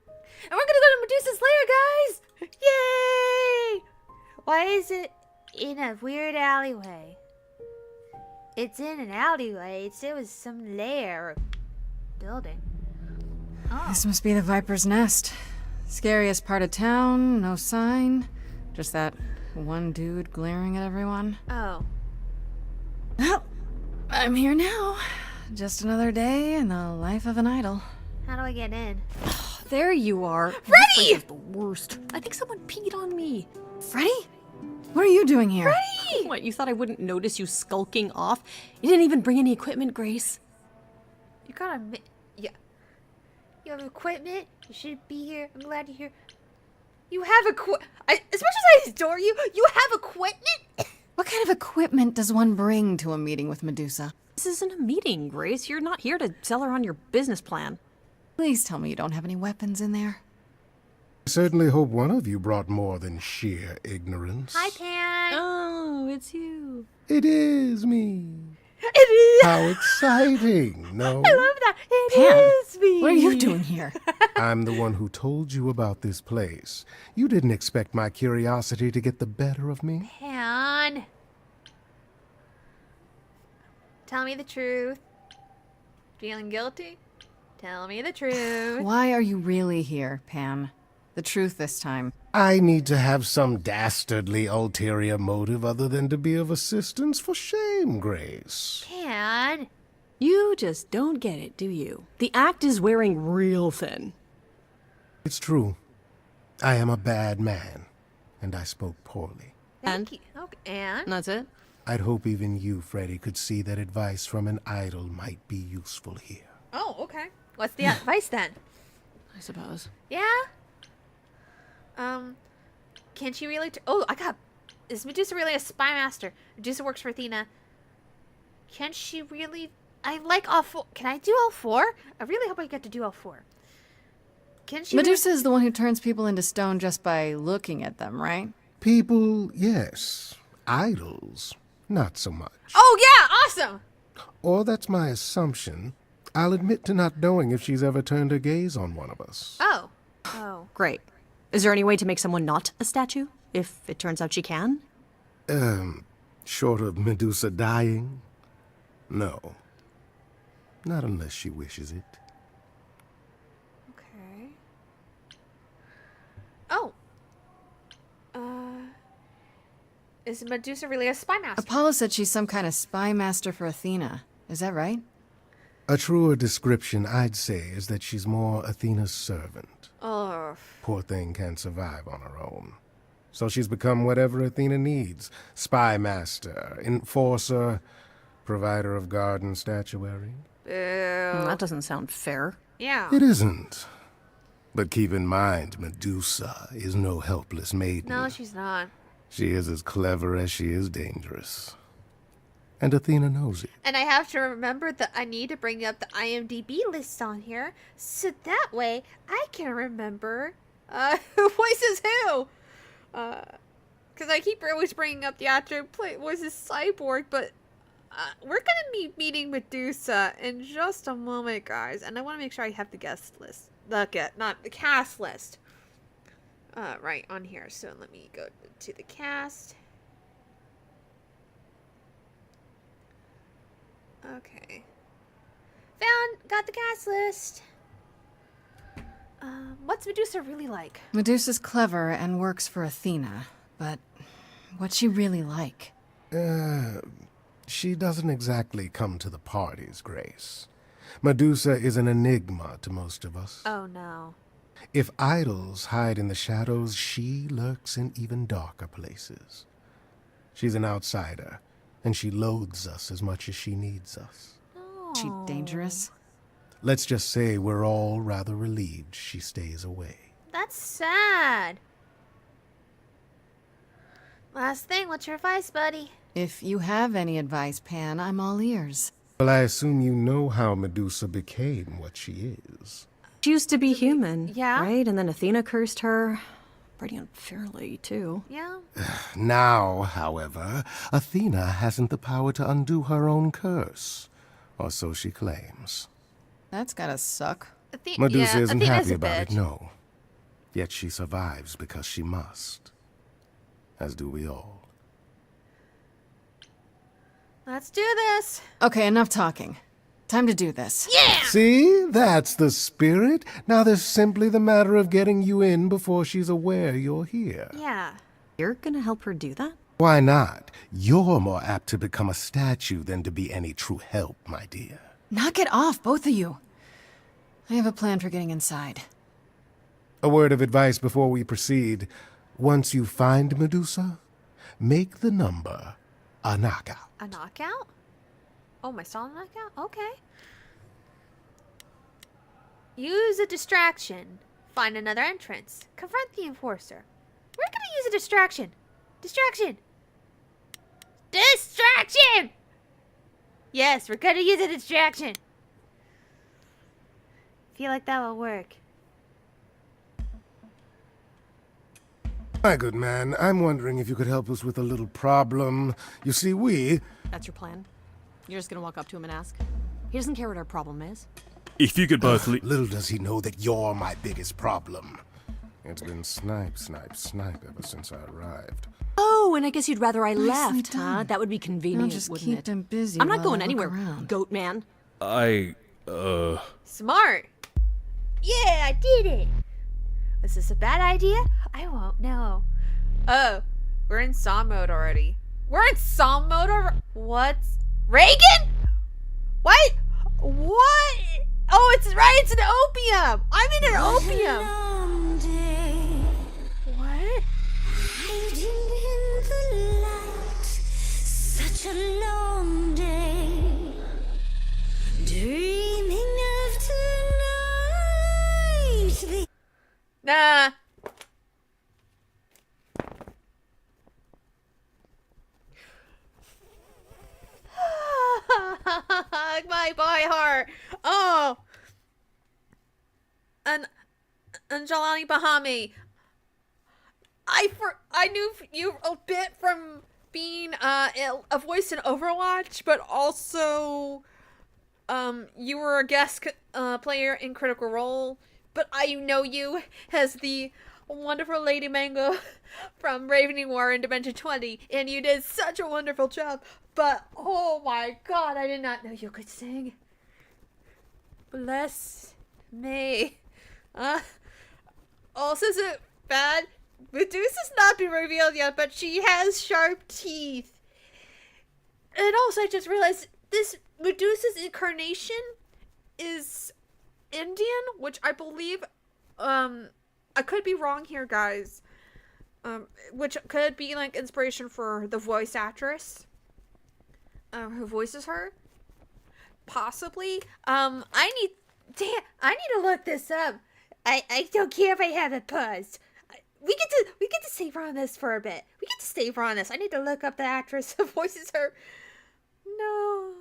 And we're gonna go to Medusa's lair, guys! Yay! Why is it in a weird alleyway? It's in an alleyway. It was some lair or building. Oh. This must be the Viper's Nest. Scariest part of town, no sign. Just that one dude glaring at everyone. Oh. Well, I'm here now. Just another day in the life of an idol. How do I get in? There you are. Freddy! The worst. I think someone peed on me. Freddy? What are you doing here? What, you thought I wouldn't notice you skulking off? You didn't even bring any equipment, Grace. You gotta yeah. You have equipment. You should be here. I'm glad you're here. You have as much as I adore you, you have equipment? What kind of equipment does one bring to a meeting with Medusa? This isn't a meeting, Grace. You're not here to sell her on your business plan. Please tell me you don't have any weapons in there. I certainly hope one of you brought more than sheer ignorance. Hi, Pan. Oh, it's you. It is me. It is. How exciting, no? I love that. It Pan, is me. what are you doing here? I'm the one who told you about this place. You didn't expect my curiosity to get the better of me. Pan. Tell me the truth. Feeling guilty? Tell me the truth. Why are you really here, Pan? The truth this time. I need to have some dastardly ulterior motive other than to be of assistance. For shame, Grace. Pan. You just don't get it, do you? The act is wearing real thin. It's true. I am a bad man, and I spoke poorly. Thank you. Okay, and? And that's it? I'd hope even you, Freddy, could see that advice from an idol might be useful here. Oh, okay. What's the advice then? I suppose. Yeah? Can she really... Is Medusa really a spy master? Medusa works for Athena. Can she really... I like all four. Can I do all four? I really hope I get to do all four. Can she... Medusa is the one who turns people into stone just by looking at them, right? People, yes. Idols, not so much. Oh, yeah! Awesome! Or that's my assumption. I'll admit to not knowing if she's ever turned her gaze on one of us. Oh. Oh. Great. Is there any way to make someone not a statue? If it turns out she can? Short of Medusa dying? No. Not unless she wishes it. Okay. Oh. Is Medusa really a spy master? Apollo said she's some kind of spy master for Athena. Is that right? A truer description, I'd say, is that she's more Athena's servant. Oh. Poor thing can't survive on her own. So she's become whatever Athena needs. Spy master, enforcer, provider of garden statuary. Boo. That doesn't sound fair. Yeah. It isn't. But keep in mind, Medusa is no helpless maiden. No, she's not. She is as clever as she is dangerous. And Athena knows it. And I have to remember that I need to bring up the IMDb list on here, so that way I can remember who voices who. Because I keep always bringing up the actor who voices Cyborg, but we're gonna be meeting Medusa in just a moment, guys, and I want to make sure I have the guest list, not the cast list, right on here. So let me go to the cast. Okay. Got the cast list. What's Medusa really like? Medusa's clever and works for Athena, but what's she really like? She doesn't exactly come to the parties, Grace. Medusa is an enigma to most of us. Oh no. If idols hide in the shadows, she lurks in even darker places. She's an outsider, and she loathes us as much as she needs us. Is she dangerous? Let's just say we're all rather relieved she stays away. That's sad. Last thing, what's your advice, buddy? If you have any advice, Pan, I'm all ears. Well, I assume you know how Medusa became what she is. She used to be human, Yeah. right? And then Athena cursed her. Pretty unfairly, too. Yeah. Now, however, Athena hasn't the power to undo her own curse. Or so she claims. That's gotta suck. Medusa yeah, isn't Athena's happy a about it, bitch. no. Yet she survives because she must. As do we all. Let's do this. Okay, enough talking. Time to do this. Yeah. See? That's the spirit. Now there's simply the matter of getting you in before she's aware you're here. Yeah. You're gonna help her do that? Why not? You're more apt to become a statue than to be any true help, my dear. Knock it off, both of you. I have a plan for getting inside. A word of advice before we proceed. Once you find Medusa, make the number a knockout. A knockout? Oh, my song knockout? Okay. Use a distraction. Find another entrance. Confront the enforcer. We're gonna use a distraction. Distraction! Distraction! Yes, we're gonna use a distraction. Feel like that will work. My good man, I'm wondering if you could help us with a little problem. You see, That's your plan? You're just gonna walk up to him and ask? He doesn't care what our problem is. If you could both little does he know that you're my biggest problem. It's been snipe, snipe, snipe ever since I arrived. Oh, and I guess you'd rather I Nicely left, huh? done. That would be I'll convenient, just wouldn't keep it? them busy. I'm not while going I look anywhere, around. goat man. Smart. Yeah, I did it. Was this a bad idea? I won't know. Oh, we're in Saw mode already. We're in Saw mode already? What's... Reagan? What? What? Oh, it's right. It's an opium. I'm in an opium. Long day, What? hiding in the light. Such a long day, dreaming of tonight. Nah. My boy heart. Oh. Anjalani Bahami. I knew you a bit from being a voice in Overwatch, but also You were a guest player in Critical Role, but I know you as the wonderful Lady Mango from Ravening War in Dimension 20, and you did such a wonderful job. But oh my god, I did not know you could sing. Bless me. Also, is it bad? Medusa's not been revealed yet, but she has sharp teeth. And also, I just realized this Medusa's incarnation is Indian, which I believe, I could be wrong here, guys. Which could be like inspiration for the voice actress, who voices her. Possibly. I need to look this up. I don't care if I have it paused. We get to savor on this for a bit. We get to savor on this. I need to look up the actress who voices her. No.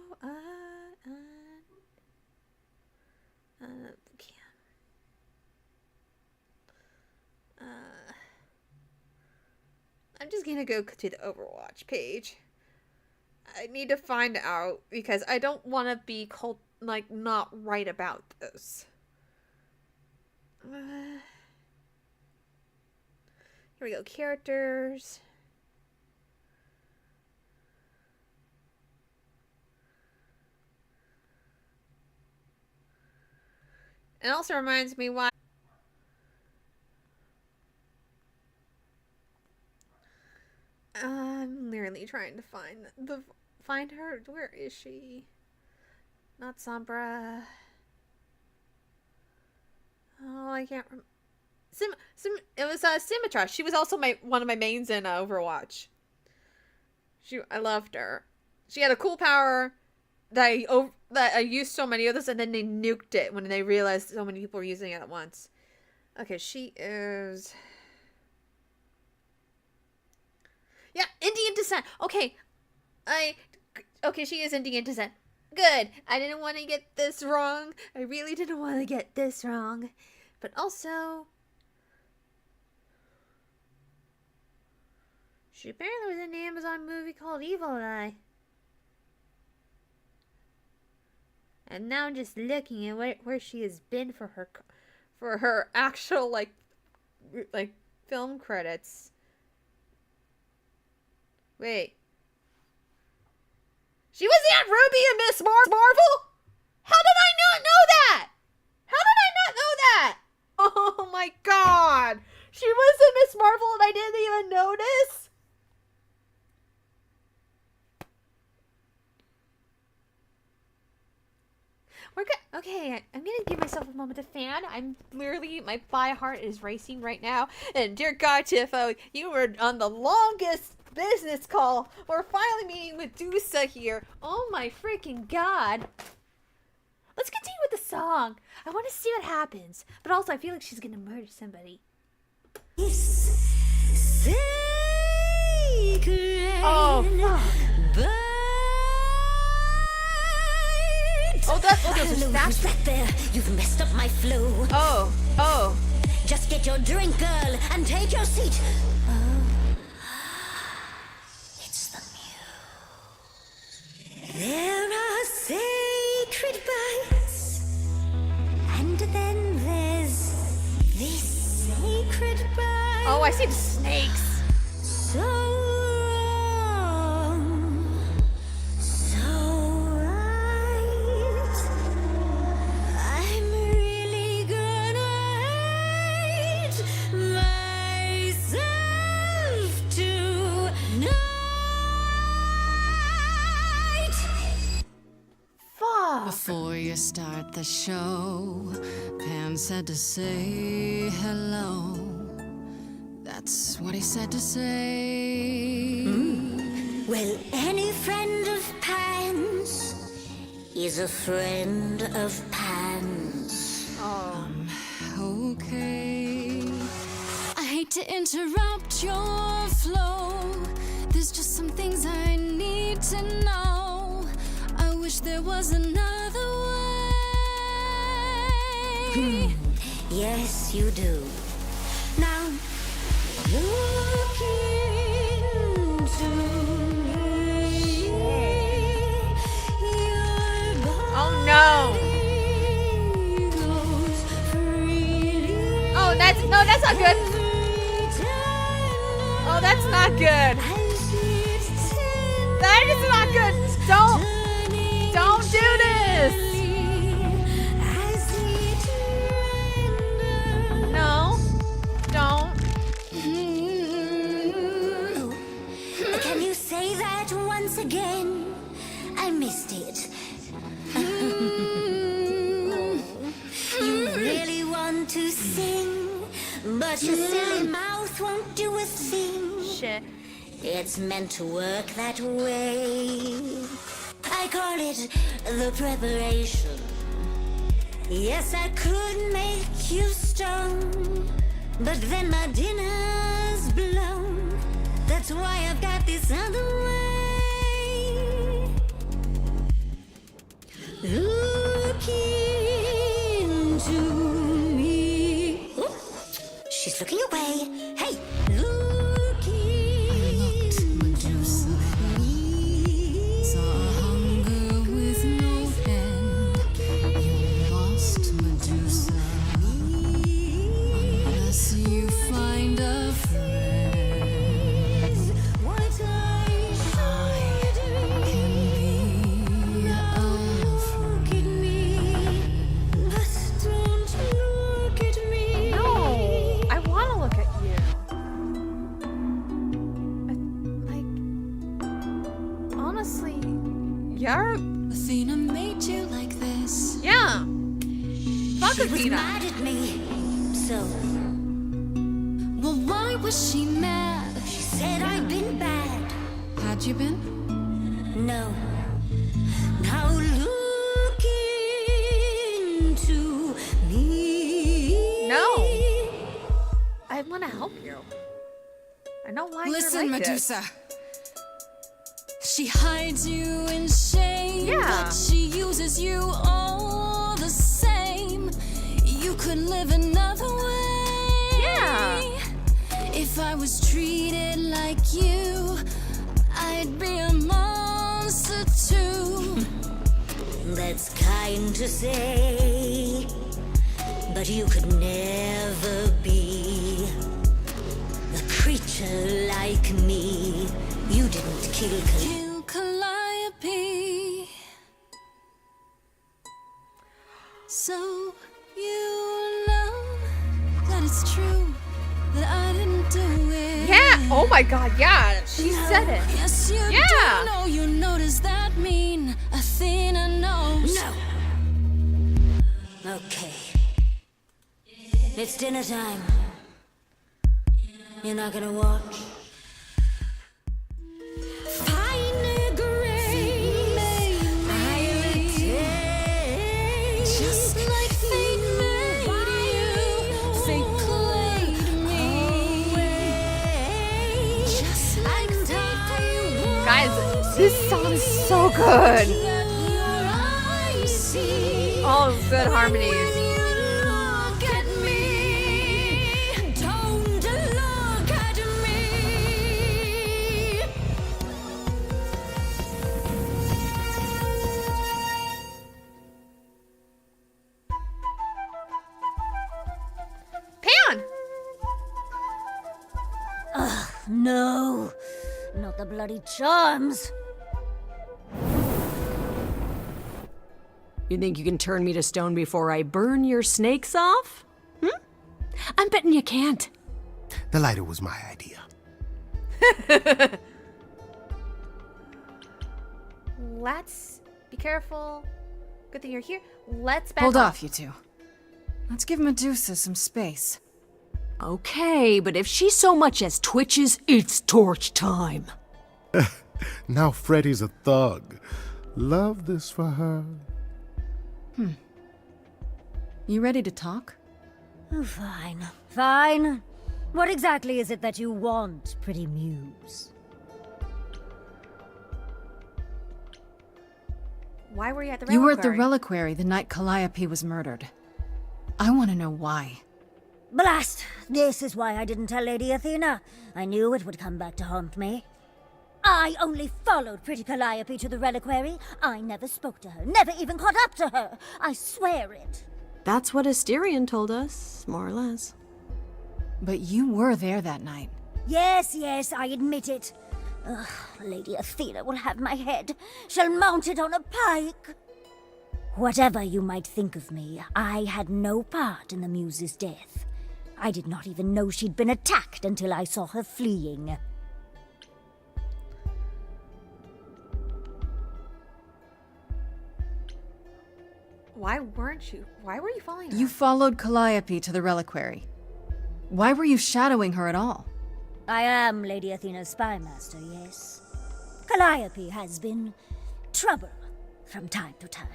I'm just gonna go to the Overwatch page. I need to find out because I don't want to be not right about this. Here we go. Characters. It also reminds me why I'm literally trying to find her. Where is she? Not Sombra. Oh, I can't remember. It was Symmetra. She was also one of my mains in Overwatch. I loved her. She had a cool power that I used so many others, and then they nuked it when they realized so many people were using it at once. Okay, she is. Yeah, Indian descent. Okay, she is Indian descent. Good. I didn't want to get this wrong. I really didn't want to get this wrong. But also, she apparently was in the Amazon movie called Evil Eye. And now I'm just looking at where she has been for her actual like film credits. Wait. She was Aunt Ruby and Miss Marvel? How did I not know that? How did I not know that? Oh my god. She was in Miss Marvel and I didn't even notice? We're good. Okay, I'm gonna give myself a moment to fan. I'm literally, my heart is racing right now. And dear God, Tiffo, you were on the longest business call. We're finally meeting Medusa here. Oh my freaking God. Let's continue with the song. I want to see what happens. But also, I feel like she's gonna murder somebody. Oh, fuck. Oh, that's back there. You've messed up my flow. Oh. Just get your drink, girl, and take your seat. It's the muse. There are sacred bites, and then there's this sacred bite. Oh, I see the snakes. So wrong, so right. I'm really gonna hate myself tonight. Fuck. Before you start the show, Pan said to say hello. That's what he said to say. Well, any friend of Pan's is a friend of Pan's. Okay. I hate to interrupt your flow. There's just some things I need to know. I wish there was another way. Yes, you do. Now, look into me. Your Oh no. that's not good. Oh, that's not good. That is not good. Don't do this. No, don't. Can you say that once again? I missed it. You really want to sing, but your silly mouth won't do a thing. Shit. It's meant to work that way. I call it the preparation. Yes, I could make you stone, but then my dinner's blown. That's why I've got this other way. Look into me. Ooh, she's looking away. Hey, look into me. Saw hunger with no end. You lost Medusa. Unless you find a friend, What I can be a look at me, but don't look at me. No, I want to look at you. Like, honestly, you're Athena made you like this. yeah. Fuck She was Athena. mad at me, so Well, why was she mad? she said I'd been bad. Had you been? No. Now look into me. No. I want to help you. I know why Listen, you're like Medusa. She hides you in shame, Yeah. but she uses you all the same. You could live another way. Yeah. If I was treated like you, I'd be a monster too. That's kind to say, but you could never be a creature like me. You didn't kill Kill Calliope. So you know that it's true that I didn't do it. Yeah. Oh my god, yeah. She said it. Yes, you Yeah. do know. You know, does that mean Athena knows? No. Okay. It's dinner time. You're not gonna watch? Fine grace, I'll take Just like fate made you, fate played me. away. Just like fate Guys, this song is so good. All good harmonies. Look at me. Don't look at me. Pan! No, not the bloody charms. You think you can turn me to stone before I burn your snakes off? I'm betting you can't. The lighter was my idea. Let's be careful. Good thing you're here. Let's back Hold off, you two. Let's give Medusa some space. Okay, but if she so much as twitches, it's torch time. Now Freddy's a thug. Love this for her. You ready to talk? Oh, fine. Fine. What exactly is it that you want, pretty muse? Why were you at the You were at the reliquary? reliquary the night Calliope was murdered. I want to know why. Blast! This is why I didn't tell Lady Athena. I knew it would come back to haunt me. I only followed pretty Calliope to the reliquary. I never spoke to her, never even caught up to her. I swear it. That's what Asterion told us, more or less. But you were there that night. Yes, yes, I admit it. Ugh, Lady Athena will have my head. She'll mount it on a pike. Whatever you might think of me, I had no part in the Muse's death. I did not even know she'd been attacked until I saw her fleeing. Why were you following her? You followed Calliope to the reliquary. Why were you shadowing her at all? I am Lady Athena's spymaster, yes. Calliope has been trouble from time to time.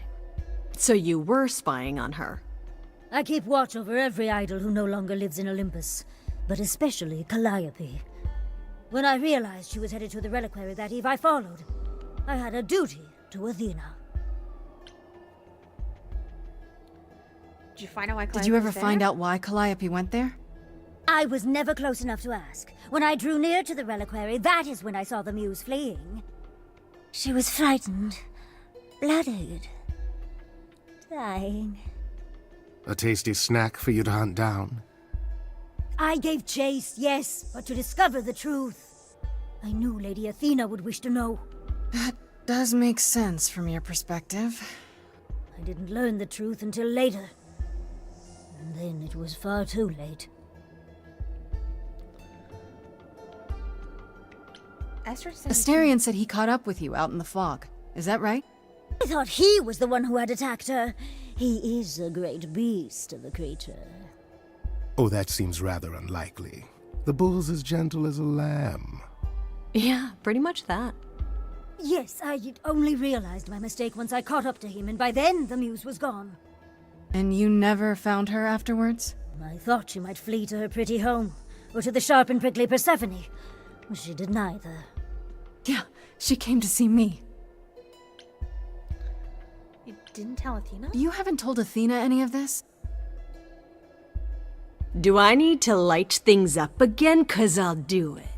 So you were spying on her. I keep watch over every idol who no longer lives in Olympus, but especially Calliope. When I realized she was headed to the reliquary that eve, I followed. I had a duty to Athena. Did you find out why? Did you ever find out why Calliope went there? I was never close enough to ask. When I drew near to the reliquary, that is when I saw the Muse fleeing. She was frightened, bloodied, dying. A tasty snack for you to hunt down. I gave chase, yes, but to discover the truth. I knew Lady Athena would wish to know. That does make sense from your perspective. I didn't learn the truth until later. And then it was far too late. Asterion said he caught up with you out in the fog. Is that right? I thought he was the one who had attacked her. He is a great beast of a creature. Oh, that seems rather unlikely. The bull's as gentle as a lamb. Yeah, pretty much that. Yes, I had only realized my mistake once I caught up to him, and by then the Muse was gone. And you never found her afterwards? I thought she might flee to her pretty home, or to the sharp and prickly Persephone. She did neither. Yeah, she came to see me. You didn't tell Athena? You haven't told Athena any of this? Do I need to light things up again? 'Cause I'll do it.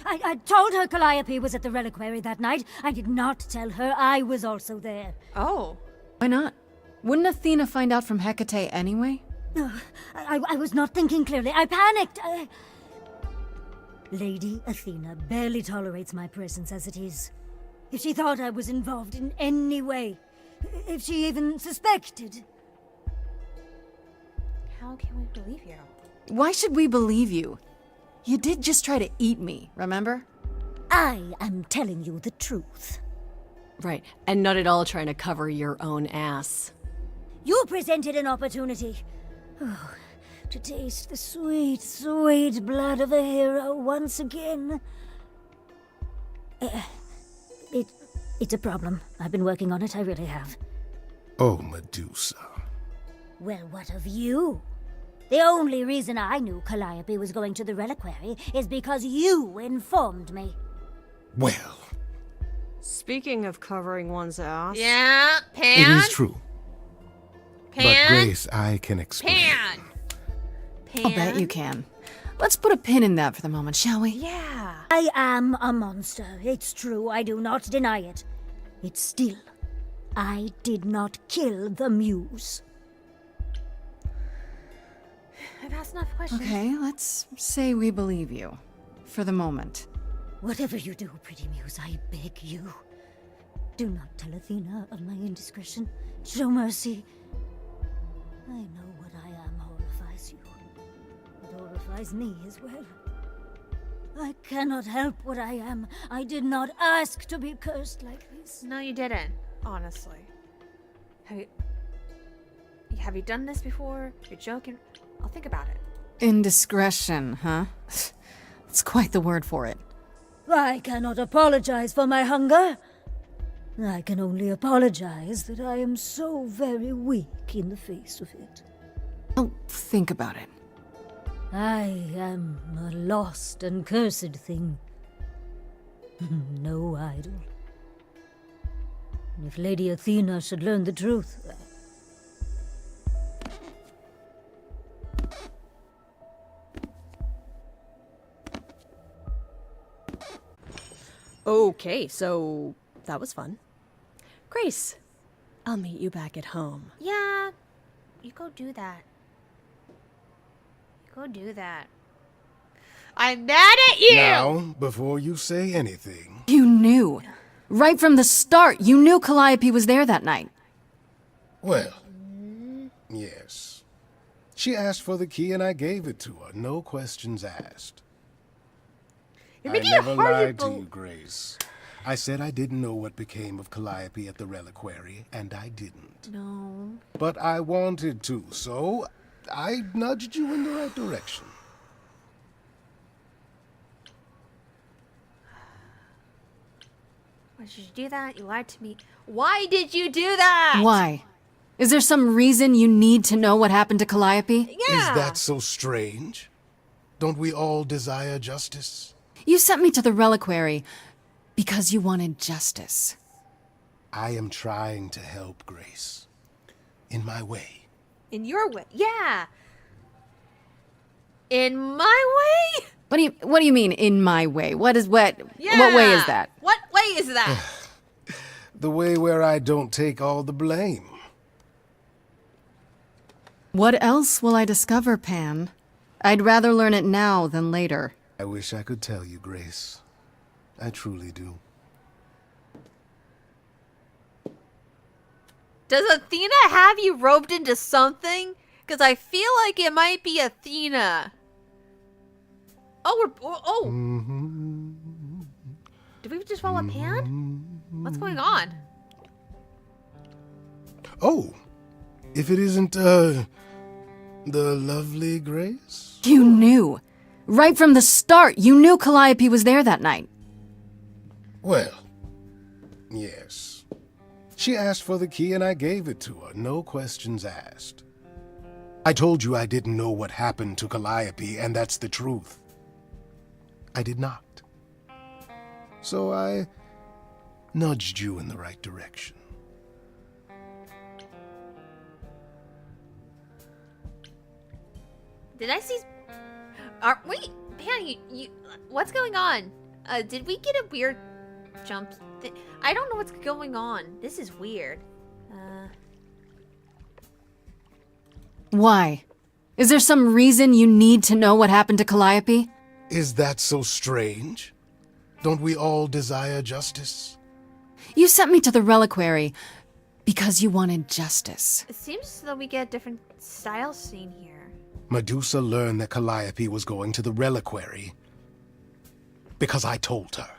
I told her Calliope was at the reliquary that night. I did not tell her I was also there. Oh. Why not? Wouldn't Athena find out from Hecate anyway? I was not thinking clearly. I panicked. Lady Athena barely tolerates my presence as it is. If she thought I was involved in any way, if she even suspected... How can we believe you? Why should we believe you? You did just try to eat me, remember? I am telling you the truth. Right, and not at all trying to cover your own ass. You presented an opportunity. Oh, to taste the sweet, sweet blood of a hero once again. It's a problem. I've been working on it, I really have. Oh, Medusa. Well, what of you? The only reason I knew Calliope was going to the reliquary is because you informed me. Well, Speaking of covering one's ass... Yeah, it Pan? is true. But Pan? Grace, I can explain. Pan! I'll bet you can. Let's put a pin in that for the moment, shall we? Yeah. I am a monster. It's true. I do not deny it. It's still, I did not kill the Muse. I've asked enough questions. Okay, let's say we believe you. For the moment. Whatever you do, pretty Muse, I beg you. Do not tell Athena of my indiscretion. Show mercy. I know what I am horrifies you. It horrifies me as well. I cannot help what I am. I did not ask to be cursed like this. No, you didn't. Honestly. Have you done this before? You're joking? I'll think about it. Indiscretion, huh? That's quite the word for it. I cannot apologize for my hunger. I can only apologize that I am so very weak in the face of it. Oh, think about it. I am a lost and cursed thing. No idol. If Lady Athena should learn the truth... Okay, so that was fun. Grace, I'll meet you back at home. Yeah. You go do that. You Go do that. I'm mad at you! Now, before you say anything, You knew. Right from the start, you knew Calliope was there that night. well, yes. She asked for the key and I gave it to her, no questions asked. You're I making it never hard to lied to bel- you, Grace. I said I didn't know what became of Calliope at the reliquary, and I didn't. No. But I wanted to, so I nudged you in the right direction. Why did you do that? You lied to me. Why did you do that? Why? Is there some reason you need to know what happened to Calliope? Yeah. Is that so strange? Don't we all desire justice? You sent me to the reliquary because you wanted justice. I am trying to help, Grace. In my way. In your way? Yeah. In my way? What do you mean in my way? What way is that? What way is that? The way where I don't take all the blame. What else will I discover, Pan? I'd rather learn it now than later. I wish I could tell you, Grace. I truly do. Does Athena have you roped into something? Because I feel like it might be Athena. Oh. Did we just follow Pan? What's going on? Oh, if it isn't, the lovely Grace? You knew. Right from the start, you knew Calliope was there that night. Well, yes. She asked for the key and I gave it to her, no questions asked. I told you I didn't know what happened to Calliope, and that's the truth. I did not. So I nudged you in the right direction. Did I see... wait, Pan, you... What's going on? Did we get a weird jump? I don't know what's going on. This is weird. Why? Is there some reason you need to know what happened to Calliope? Is that so strange? Don't we all desire justice? You sent me to the reliquary because you wanted justice. It seems as though we get a different style scene here. Medusa learned that Calliope was going to the reliquary because I told her.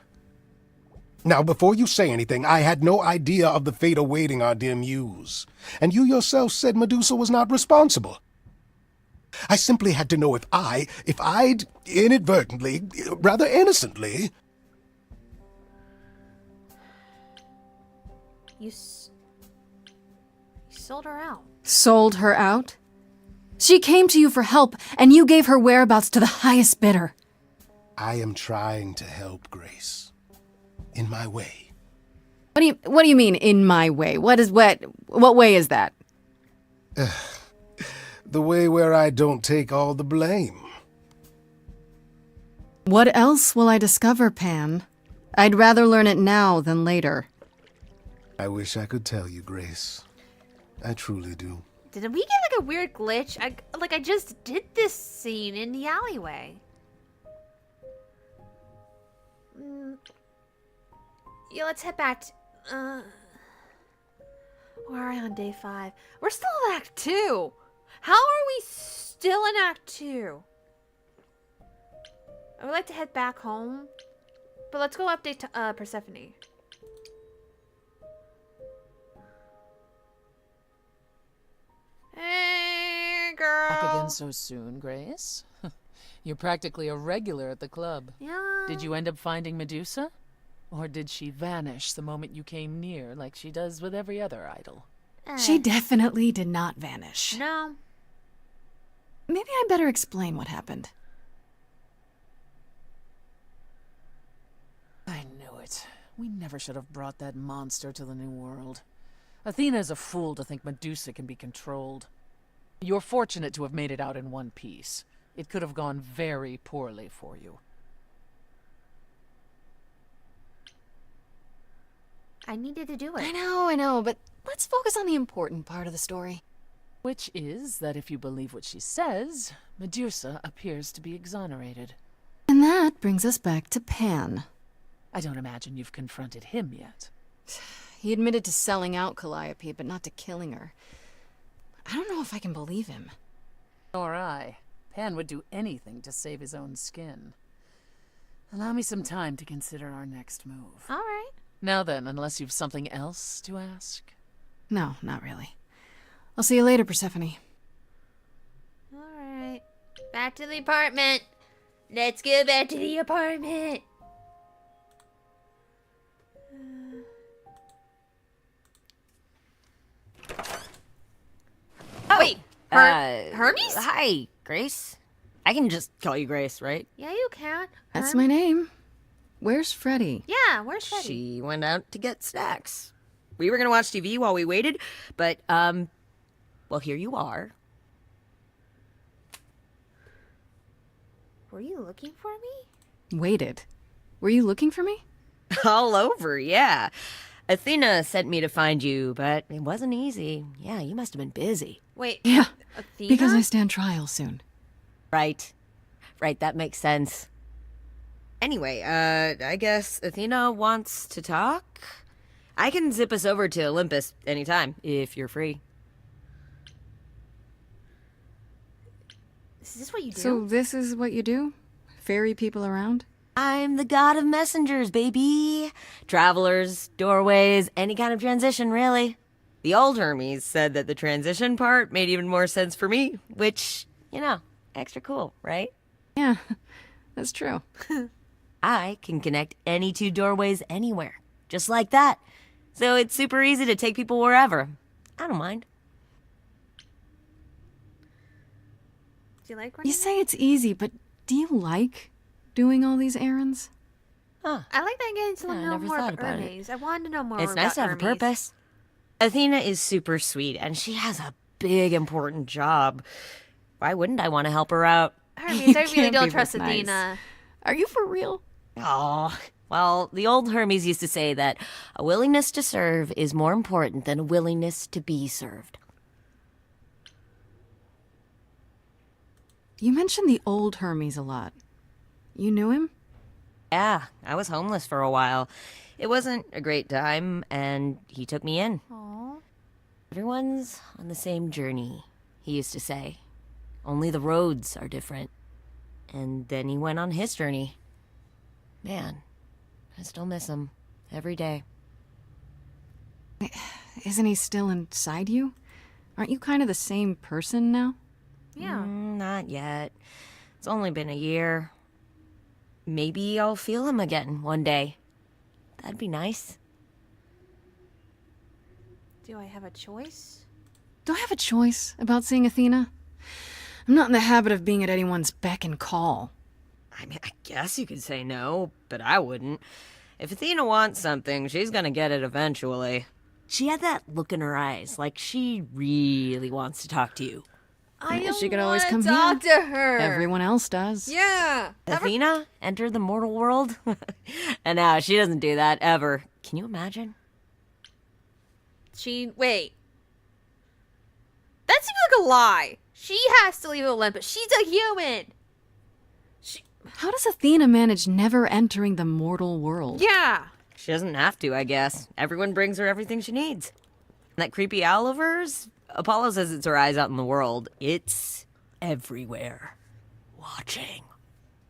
Now, before you say anything, I had no idea of the fate awaiting our dear muse. And you yourself said Medusa was not responsible. I simply had to know if I'd inadvertently, rather innocently... You sold her out. Sold her out? She came to you for help, and you gave her whereabouts to the highest bidder. I am trying to help, Grace. In my way. What do you mean, in my way? What way is that? The way where I don't take all the blame. What else will I discover, Pan? I'd rather learn it now than later. I wish I could tell you, Grace. I truly do. Did we get like a weird glitch? I just did this scene in the alleyway. Yeah, let's head back. Where are we on day 5? We're still in Act 2. How are we still in Act 2? I would like to head back home, but let's go update to Persephone. Hey, girl. Back again so soon, Grace? You're practically a regular at the club. Yeah. Did you end up finding Medusa? Or did she vanish the moment you came near, like she does with every other idol? She definitely did not vanish. No. Maybe I better explain what happened. I knew it. We never should have brought that monster to the New World. Athena is a fool to think Medusa can be controlled. You're fortunate to have made it out in one piece. It could have gone very poorly for you. I needed to do it. I know, but let's focus on the important part of the story. Which is that if you believe what she says, Medusa appears to be exonerated. And that brings us back to Pan. I don't imagine you've confronted him yet. He admitted to selling out Calliope, but not to killing her. I don't know if I can believe him. Nor I. Pan would do anything to save his own skin. Allow me some time to consider our next move. All right. Now then, unless you've something else to ask. No, not really. I'll see you later, Persephone. All right. Back to the apartment. Let's go back to the apartment. Wait, Hermes? Hi, Grace. I can just call you Grace, right? Yeah, you can. That's my name. Where's Freddy? Yeah, where's Freddy? She went out to get snacks. We were gonna watch TV while we waited, but, well, here you are. Were you looking for me? Waited. Were you looking for me? All over, yeah. Athena sent me to find you, but it wasn't easy. Yeah, you must have been busy. Wait. Yeah, Athena? because I stand trial soon. Right. Right, that makes sense. Anyway, I guess Athena wants to talk? I can zip us over to Olympus anytime, if you're free. Is this what you do? So this is what you do? Ferry people around? I'm the god of messengers, baby. Travelers, doorways, any kind of transition, really. The old Hermes said that the transition part made even more sense for me, which, you know, extra cool, right? Yeah, that's true. I can connect any two doorways anywhere, just like that. So it's super easy to take people wherever. I don't mind. Do you like running? You say it's easy, but do you like doing all these errands? I like that getting to Yeah, I know never more thought about about it. Hermes. I wanted to know more It's about nice to have a Hermes. purpose. Athena is super sweet, and she has a big, important job. Why wouldn't I want to help her out? Hermes, I really Can't don't be trust this nice. Athena. Are you for real? Oh, well, the old Hermes used to say that a willingness to serve is more important than a willingness to be served. You mentioned the old Hermes a lot. You knew him? Yeah, I was homeless for a while. It wasn't a great time, and he took me in. Aww. Everyone's on the same journey, he used to say. Only the roads are different. And then he went on his journey. Man, I still miss him every day. Isn't he still inside you? Aren't you kind of the same person now? Yeah. Not yet. It's only been a year. Maybe I'll feel him again one day. That'd be nice. Do I have a choice? Do I have a choice about seeing Athena? I'm not in the habit of being at anyone's beck and call. I mean, I guess you could say no, but I wouldn't. If Athena wants something, she's gonna get it eventually. She had that look in her eyes, like she really wants to talk to you. I Yeah, don't she could always wanna come talk to her. Everyone else does. Yeah. Athena entered the mortal world? And now she doesn't do that ever. Can you imagine? Wait. That seems like a lie. She has to leave Olympus. She's a human. How does Athena manage never entering the mortal world? Yeah. She doesn't have to, I guess. Everyone brings her everything she needs. That creepy owl of hers? Apollo says it's her eyes out in the world. It's everywhere. Watching.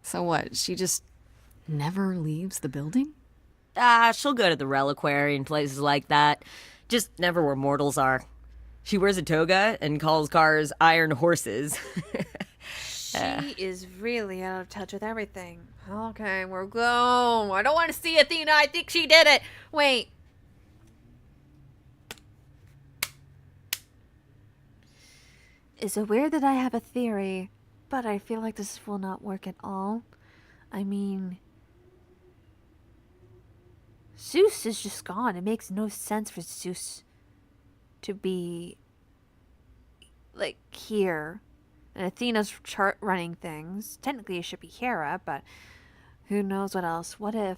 So what, she just never leaves the building? She'll go to the reliquary and places like that. Just never where mortals are. She wears a toga and calls cars iron horses. She is really out of touch with everything. Okay, we're going. I don't want to see Athena. I think she did it. Wait. Is it weird that I have a theory, but I feel like this will not work at all? I mean, Zeus is just gone. It makes no sense for Zeus to be, like, here. And Athena's running things. Technically, it should be Hera, but who knows what else? What if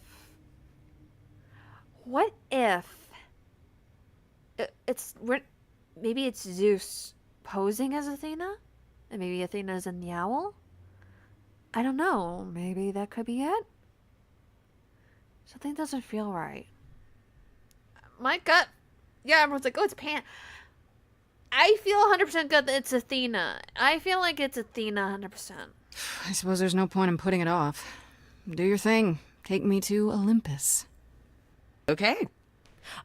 maybe it's Zeus posing as Athena? And maybe Athena's in the owl? I don't know. Maybe that could be it? Something doesn't feel right. My gut... Yeah, everyone's like, oh, it's Pan. I feel 100% good that it's Athena. I feel like it's Athena 100%. I suppose there's no point in putting it off. Do your thing. Take me to Olympus. Okay.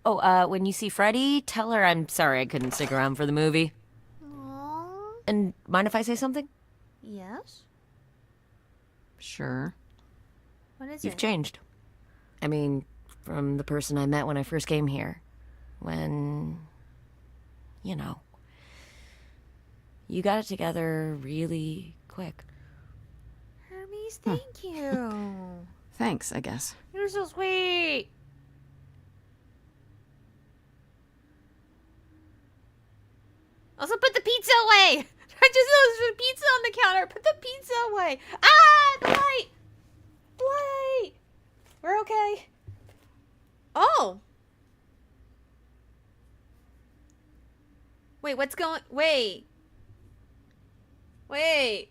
Oh, when you see Freddie, tell her I'm sorry I couldn't stick around for the movie. Aww. And mind if I say something? Yes? Sure. What is You've it? changed. I mean, from the person I met when I first came here. When, you know, you got it together really quick. Hermes, thank you. Thanks, I guess. You're so sweet. Also, put the pizza away. I just noticed there's pizza on the counter. Put the pizza away. Ah, the light. Light. We're okay. Oh. Wait, what's going... Wait. Wait.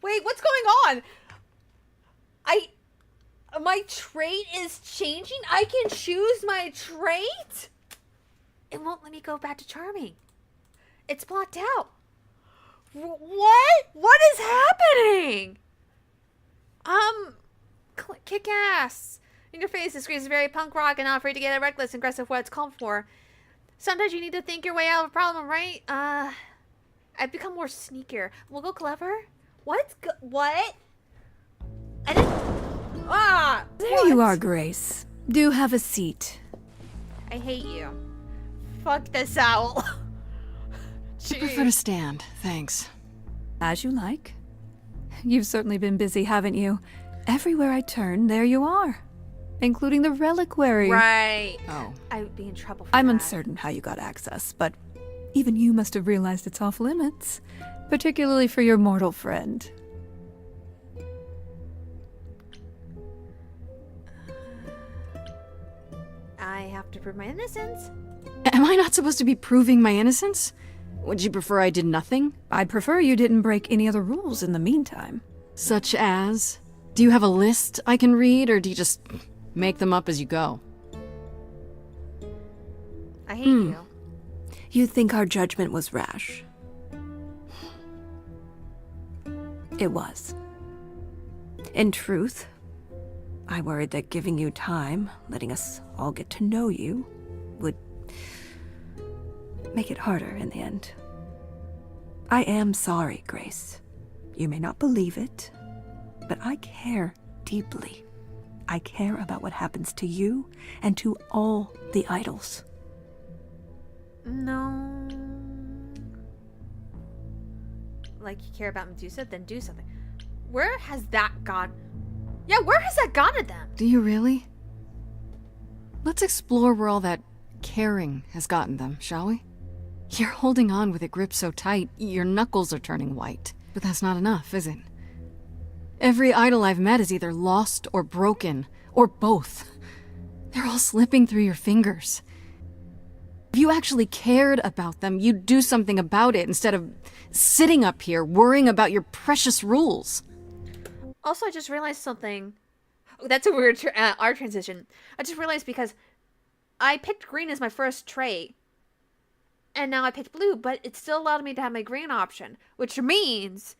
Wait, what's going on? My trait is changing? I can choose my trait? It won't let me go back to Charming. It's blocked out. What? What is happening? Kick ass. In your face, this screams very punk rock and not afraid to get reckless and aggressive what it's called for. Sometimes you need to think your way out of a problem, right? I've become more sneakier. We'll go clever. What? I didn't... Ah! There you are, Grace. Do have a seat. I hate you. Fuck this owl. I prefer to stand, thanks. As you like. You've certainly been busy, haven't you? Everywhere I turn, there you are. Including the reliquary. Right. Oh. I would be in trouble for I'm that. uncertain how you got access, but even you must have realized it's off limits. Particularly for your mortal friend. I have to prove my innocence. Am I not supposed to be proving my innocence? Would you prefer I did nothing? I'd prefer you didn't break any other rules in the meantime. Such as? Do you have a list I can read, or do you just make them up as you go? I hate you. You think our judgment was rash. It was. In truth, I worried that giving you time, letting us all get to know you, would make it harder in the end. I am sorry, Grace. You may not believe it, but I care deeply. I care about what happens to you and to all the idols. No. Like you care about Medusa, then do something. Where has that gone? Yeah, where has that gone to them? Do you really? Let's explore where all that caring has gotten them, shall we? You're holding on with a grip so tight, your knuckles are turning white. But that's not enough, is it? Every idol I've met is either lost or broken, or both. They're all slipping through your fingers. If you actually cared about them, you'd do something about it instead of sitting up here worrying about your precious rules. Also, I just realized something. Oh, that's a weird art transition. I just realized because I picked green as my first trait, and now I picked blue, but it still allowed me to have my green option, which means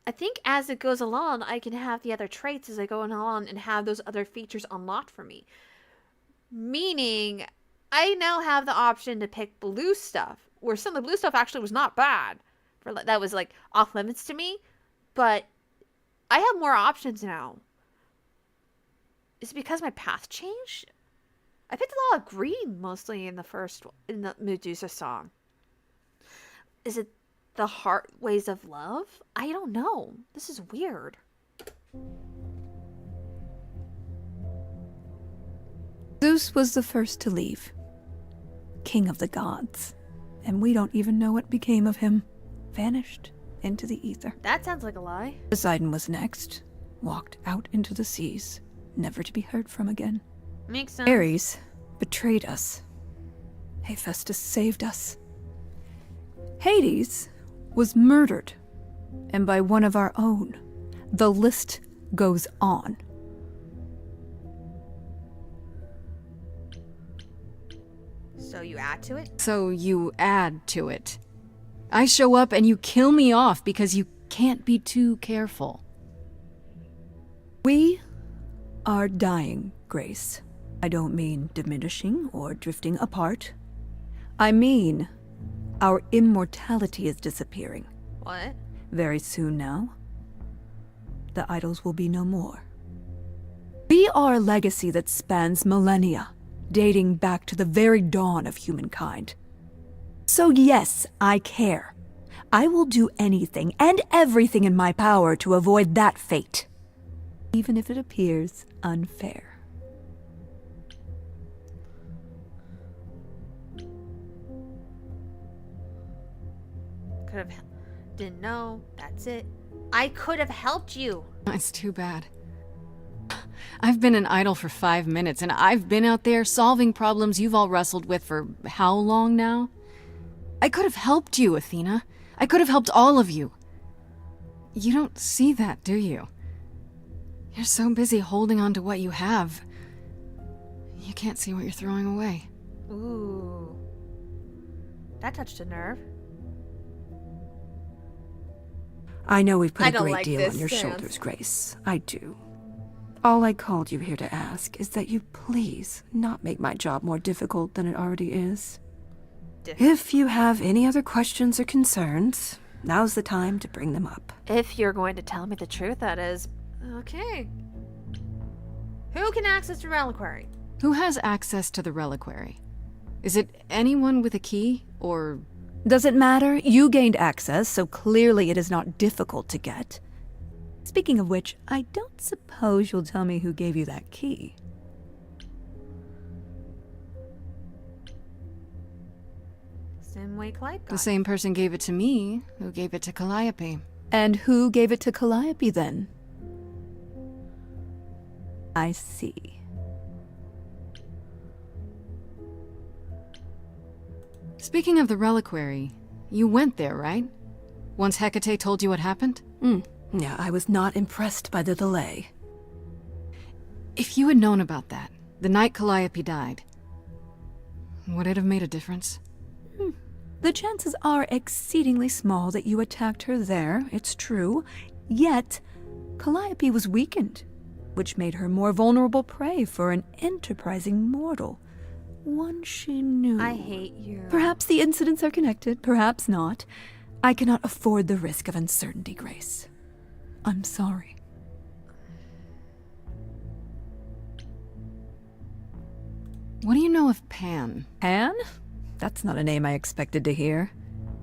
I think as it goes along, I can have the other traits as I go along and have those other features unlocked for me. Meaning, I now have the option to pick blue stuff, where some of the blue stuff actually was not bad. That was like off limits to me, but I have more options now. Is it because my path changed? I picked a lot of green mostly in the Medusa song. Is it the heart ways of love? I don't know. This is weird. Zeus was the first to leave. King of the gods. And we don't even know what became of him. Vanished into the ether. That sounds like a lie. Poseidon was next. Walked out into the seas, never to be heard from again. Makes sense. Ares betrayed us. Hephaestus saved us. Hades was murdered, and by one of our own. The list goes on. So you add to it? So you add to it. I show up and you kill me off because you can't be too careful. We are dying, Grace. I don't mean diminishing or drifting apart. I mean, our immortality is disappearing. What? Very soon now, the idols will be no more. We are a legacy that spans millennia, dating back to the very dawn of humankind. So yes, I care. I will do anything and everything in my power to avoid that fate, even if it appears unfair. Could have... Didn't know. That's it. I could have helped you. It's too bad. I've been an idol for 5 minutes, and I've been out there solving problems you've all wrestled with for how long now? I could have helped you, Athena. I could have helped all of you. You don't see that, do you? You're so busy holding on to what you have. You can't see what you're throwing away. Ooh. That touched a nerve. I know we've put I a don't great like deal this on your stance. shoulders, Grace. I do. All I called you here to ask is that you please not make my job more difficult than it already is. If you have any other questions or concerns, now's the time to bring them up. If you're going to tell me the truth, that is. Okay. Who can access the reliquary? Who has access to the reliquary? Is it anyone with a key, or... Does it matter? You gained access, so clearly it is not difficult to get. Speaking of which, I don't suppose you'll tell me who gave you that key. Same way Clyde got The it. same person gave it to me, who gave it to Calliope. And who gave it to Calliope then? I see. Speaking of the reliquary, you went there, right? Once Hecate told you what happened? Yeah, I was not impressed by the delay. If you had known about that, the night Calliope died, would it have made a difference? The chances are exceedingly small that you attacked her there, it's true. Yet, Calliope was weakened, which made her more vulnerable prey for an enterprising mortal. One she knew. I hate you. Perhaps the incidents are connected, perhaps not. I cannot afford the risk of uncertainty, Grace. I'm sorry. What do you know of Pan? Pan? That's not a name I expected to hear.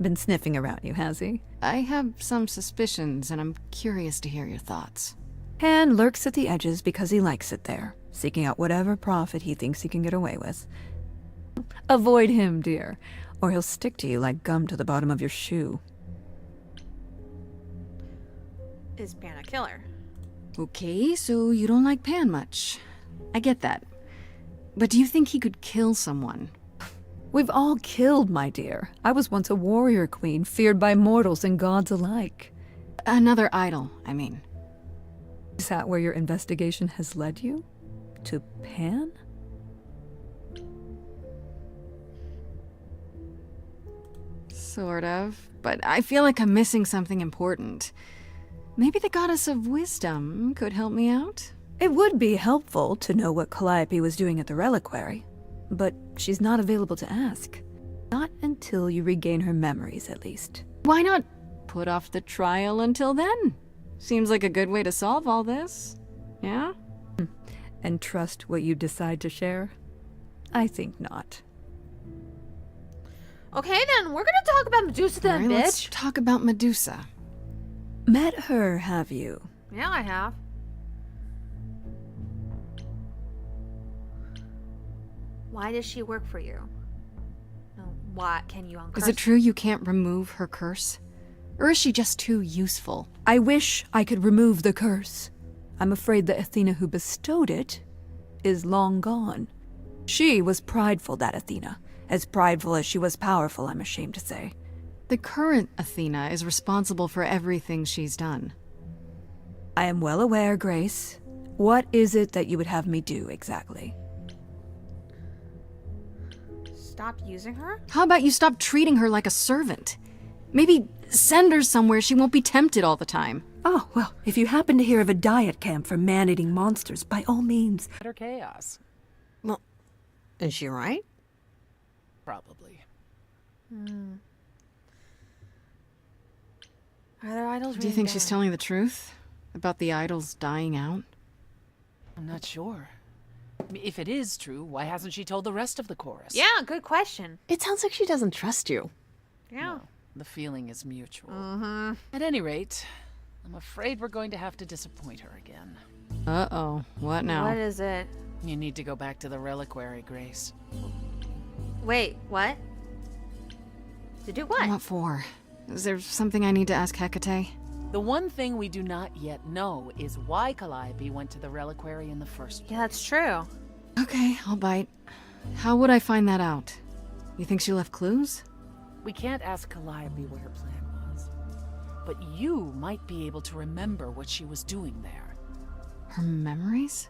Been sniffing around you, has he? I have some suspicions, and I'm curious to hear your thoughts. Pan lurks at the edges because he likes it there, seeking out whatever profit he thinks he can get away with. Avoid him, dear, or he'll stick to you like gum to the bottom of your shoe. Is Pan a killer? Okay, so you don't like Pan much. I get that. But do you think he could kill someone? We've all killed, my dear. I was once a warrior queen, feared by mortals and gods alike. Another idol, I mean. Is that where your investigation has led you? To Pan? Sort of. But I feel like I'm missing something important. Maybe the goddess of wisdom could help me out? It would be helpful to know what Calliope was doing at the reliquary, but she's not available to ask. Not until you regain her memories, at least. Why not put off the trial until then? Seems like a good way to solve all this. Yeah? And trust what you decide to share? I think not. Okay, then we're gonna talk about Medusa then, Alright, let's bitch. talk about Medusa. Met her, have you? Yeah, I have. Why does she work for you? No, what can you uncurse? Is it true you can't remove her curse? Or is she just too useful? I wish I could remove the curse. I'm afraid the Athena who bestowed it is long gone. She was prideful, that Athena. As prideful as she was powerful, I'm ashamed to say. The current Athena is responsible for everything she's done. I am well aware, Grace. What is it that you would have me do, exactly? Stop using her? How about you stop treating her like a servant? Maybe send her somewhere she won't be tempted all the time. Oh, well, if you happen to hear of a diet camp for man-eating monsters, by all means. Utter chaos. Well, is she right? Probably. Are there idols? Do you think she's telling the truth? About the idols dying out? I'm not sure. I mean, if it is true, why hasn't she told the rest of the chorus? Yeah, good question. It sounds like she doesn't trust you. Yeah. No, the feeling is mutual. At any rate, I'm afraid we're going to have to disappoint her again. Uh-oh. What now? What is it? You need to go back to the reliquary, Grace. Wait, what? To do what? What for? Is there something I need to ask Hecate? The one thing we do not yet know is why Calliope went to the reliquary in the first place. Yeah, that's true. Okay, I'll bite. How would I find that out? You think she left clues? We can't ask Calliope what her plan was. But you might be able to remember what she was doing there. Her memories?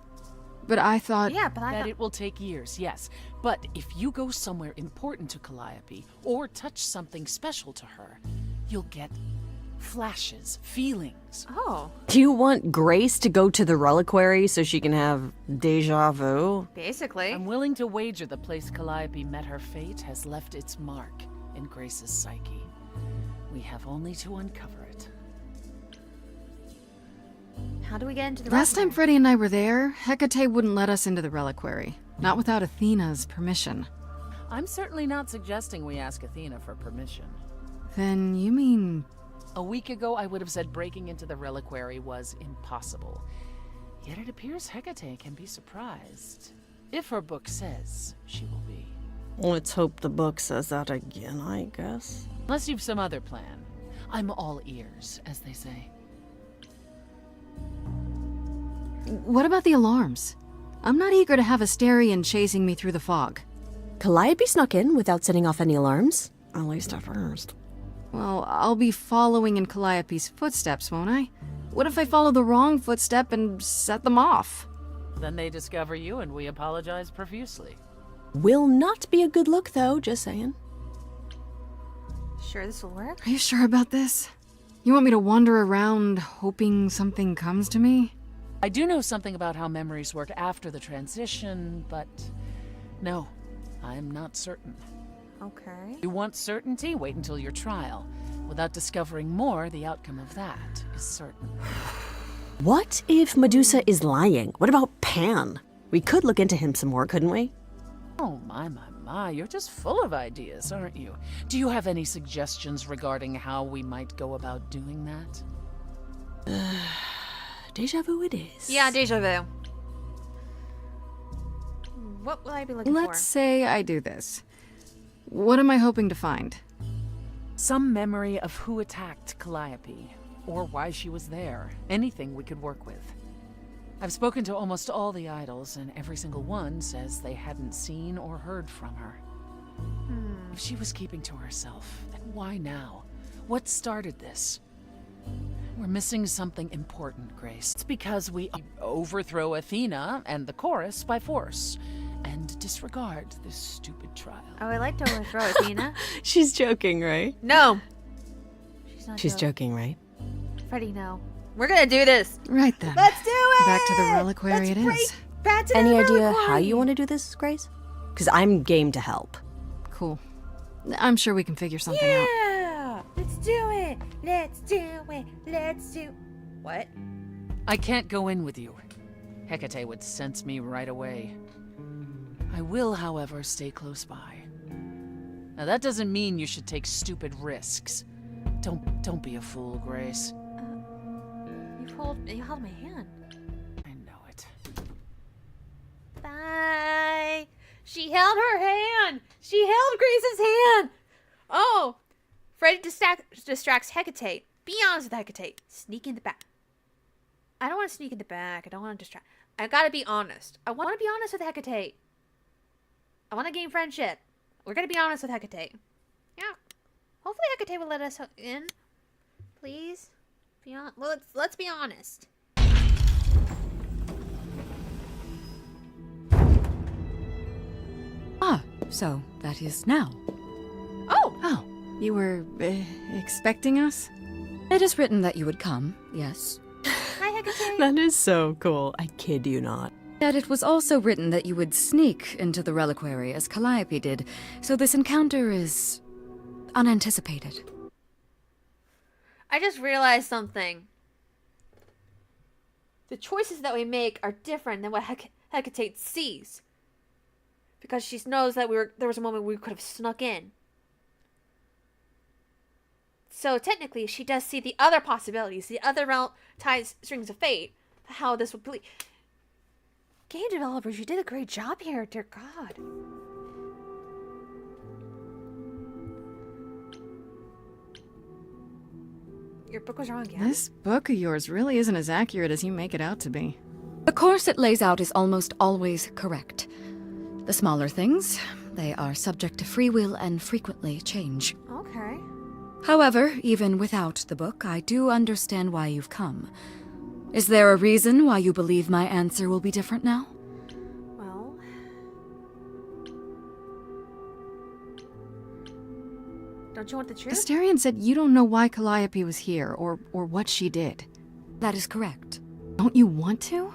But I thought... Yeah, but I That thought... it will take years, yes. But if you go somewhere important to Calliope, or touch something special to her, you'll get flashes, feelings. Oh, Do you want Grace to go to the reliquary so she can have deja vu? basically. I'm willing to wager the place Calliope met her fate has left its mark in Grace's psyche. We have only to uncover it. How do we get into the Last time reliquary? Freddie and I were there, Hecate wouldn't let us into the reliquary. Not without Athena's permission. I'm certainly not suggesting we ask Athena for permission. Then you mean... A week ago, I would have said breaking into the reliquary was impossible. Yet it appears Hecate can be surprised. If her book says she will be. Let's hope the book says that again, I guess. Unless you've some other plan. I'm all ears, as they say. What about the alarms? I'm not eager to have Asterion chasing me through the fog. Calliope snuck in without setting off any alarms. At least at first. Well, I'll be following in Calliope's footsteps, won't I? What if I follow the wrong footstep and set them off? Then they discover you and we apologize profusely. Will not be a good look, though, just saying. Sure, this will work? Are you sure about this? You want me to wander around hoping something comes to me? I do know something about how memories work after the transition, but no, I'm not certain. Okay. You want certainty? Wait until your trial. Without discovering more, the outcome of that is certain. What if Medusa is lying? What about Pan? We could look into him some more, couldn't we? Oh, my, you're just full of ideas, aren't you? Do you have any suggestions regarding how we might go about doing that? Deja vu it is. Yeah, deja vu. What will I be looking Let's for? say I do this. What am I hoping to find? Some memory of who attacked Calliope, or why she was there. Anything we could work with. I've spoken to almost all the idols, and every single one says they hadn't seen or heard from her. If she was keeping to herself, then why now? What started this? We're missing something important, Grace. It's because we overthrow Athena and the chorus by force, and disregard this stupid trial. Oh, I like to overthrow Athena. She's joking, right? No. She's not She's joking. joking, right? Freddie, no. We're gonna do this. Right then. Let's do it! Back to the reliquary it is. Back to Any the idea reliquary. how you want to do this, Grace? Because I'm game to help. Cool. I'm sure we can figure something out. Yeah! Let's do it! Let's do it! Let's do... What? I can't go in with you. Hecate would sense me right away. I will, however, stay close by. Now that doesn't mean you should take stupid risks. Don't be a fool, Grace. You held my hand. I know it. Bye! She held her hand! She held Grace's hand! Oh! Freddy distracts Hecate. Be honest with Hecate. Sneak in the back. I don't want to sneak in the back. I don't want to distract. I gotta be honest. I want to be honest with Hecate. I want to gain friendship. We're gonna be honest with Hecate. Yeah. Hopefully Hecate will let us in. Please. Well, let's be honest. Ah, so that is now. Oh! Oh, you were expecting us? It is written that you would come, yes. Hi, Hecate. That is so cool. I kid you not. Yet it was also written that you would sneak into the reliquary as Calliope did, so this encounter is unanticipated. I just realized something. The choices that we make are different than what Hecate sees. Because she knows that there was a moment we could have snuck in. So technically, she does see the other possibilities, the other ties, strings of fate, how this would be. Game developers, you did a great job here, dear God. Your book was wrong again. This book of yours really isn't as accurate as you make it out to be. The course it lays out is almost always correct. The smaller things, they are subject to free will and frequently change. Okay. However, even without the book, I do understand why you've come. Is there a reason why you believe my answer will be different now? Well... Don't you want the truth? Astarion said you don't know why Calliope was here, or what she did. That is correct. Don't you want to?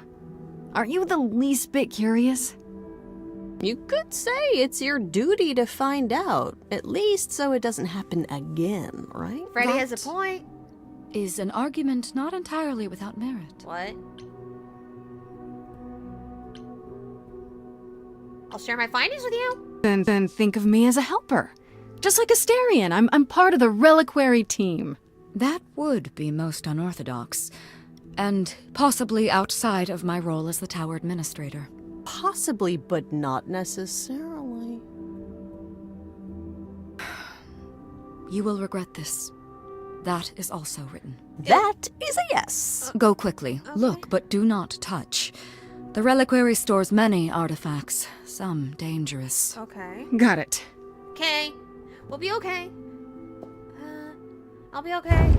Aren't you the least bit curious? You could say it's your duty to find out, at least so it doesn't happen again, right? Freddy has a That- point. Is an argument not entirely without merit? What? I'll share my findings with you. Then think of me as a helper. Just like Astarion, I'm part of the reliquary team. That would be most unorthodox, and possibly outside of my role as the tower administrator. Possibly, but not necessarily. You will regret this. That is also written. That is a yes. Go quickly. Look, but do not touch. The reliquary stores many artifacts, some dangerous. Okay. Got it. Okay. We'll be okay. I'll be okay.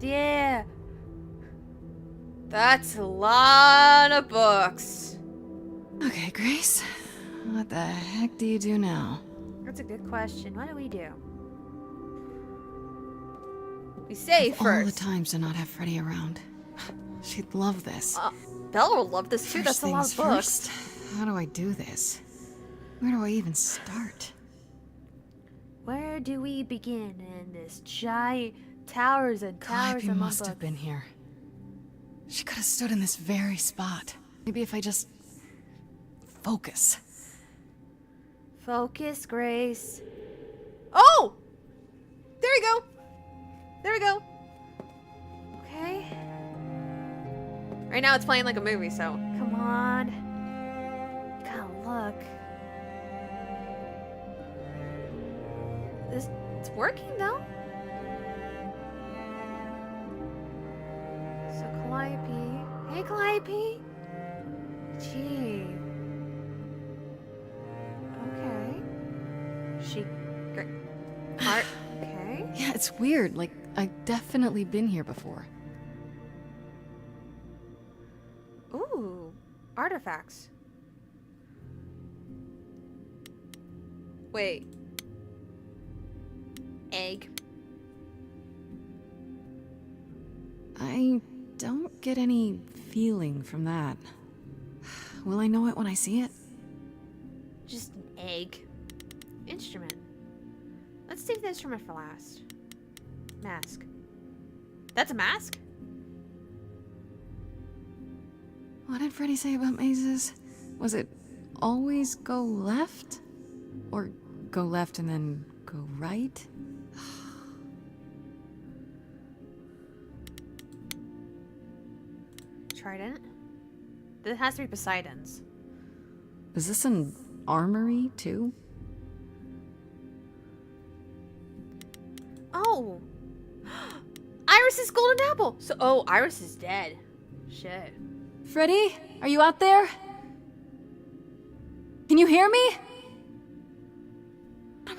Yeah. That's a lot of books. Okay, Grace. What the heck do you do now? That's a good question. What do we do? We save All the first. times to not have Freddy around. She'd love this. Bella will love this too. First That's a lot things of books. first. How do I do this? Where do I even start? Where do we begin in this giant towers and towers Calliope of must books? have been here. She could have stood in this very spot. Maybe if I just focus. Focus, Grace. Oh! There we go. There we go. Okay. Right now it's playing like a movie, so come on. Gotta look. It's working though. So Calliope. Hey Calliope. Gee. Okay. She. Great. Art. Okay. Yeah, it's weird. Like, I've definitely been here before. Ooh. Artifacts. Wait. Egg. I don't get any feeling from that. Will I know it when I see it? Just an egg. Instrument. Let's save the instrument for last. Mask. That's a mask? What did Freddy say about mazes? Was it always go left? Or go left and then go right? Trident? This has to be Poseidon's. Is this an armory, too? Oh! Iris's golden apple! So, oh, Iris is dead. Shit. Freddy, are you out there? Can you hear me?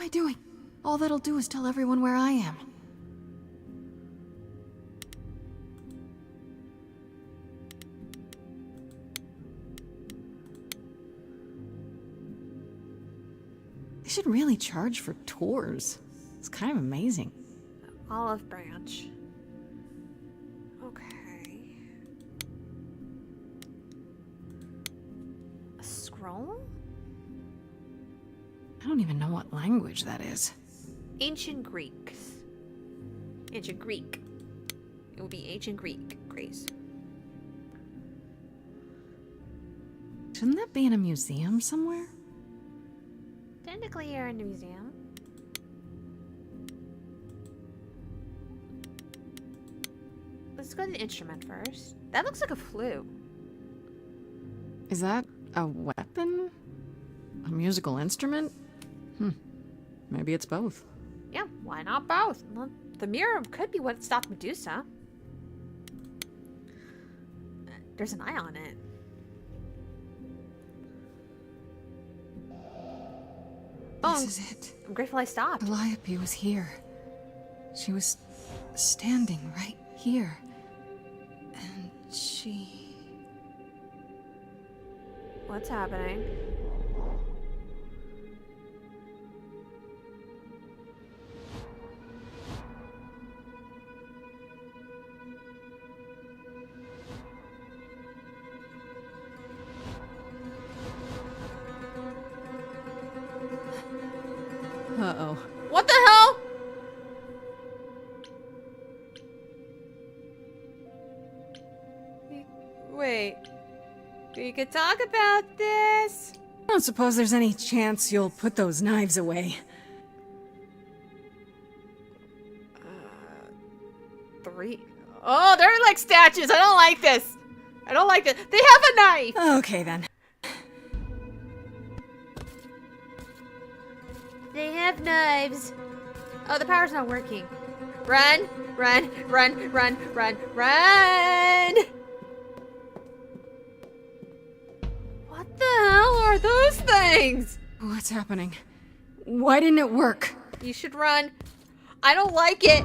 I doing? All that'll do is tell everyone where I am. They should really charge for tours. It's kind of amazing. Olive branch. Okay. A scroll? I don't even know what language that is. Ancient Greeks. Ancient Greek. It would be ancient Greek, Grace. Shouldn't that be in a museum somewhere? Technically, you're in a museum. Let's go to the instrument first. That looks like a flute. Is that a weapon? A musical instrument? Maybe it's both. Yeah, why not both? Well, the mirror could be what stopped Medusa. There's an eye on it. This is it. I'm grateful I stopped. Calliope was here. She was standing right here. And she... What's happening? Uh-oh. What the hell? Wait. We could talk about this? I don't suppose there's any chance you'll put those knives away. 3. Oh, they're like statues. I don't like this. I don't like this. They have a knife. Okay, then. They have knives. Oh, the power's not working. Run, run, run, run, run, run! What the hell are those things? What's happening? Why didn't it work? You should run. I don't like it.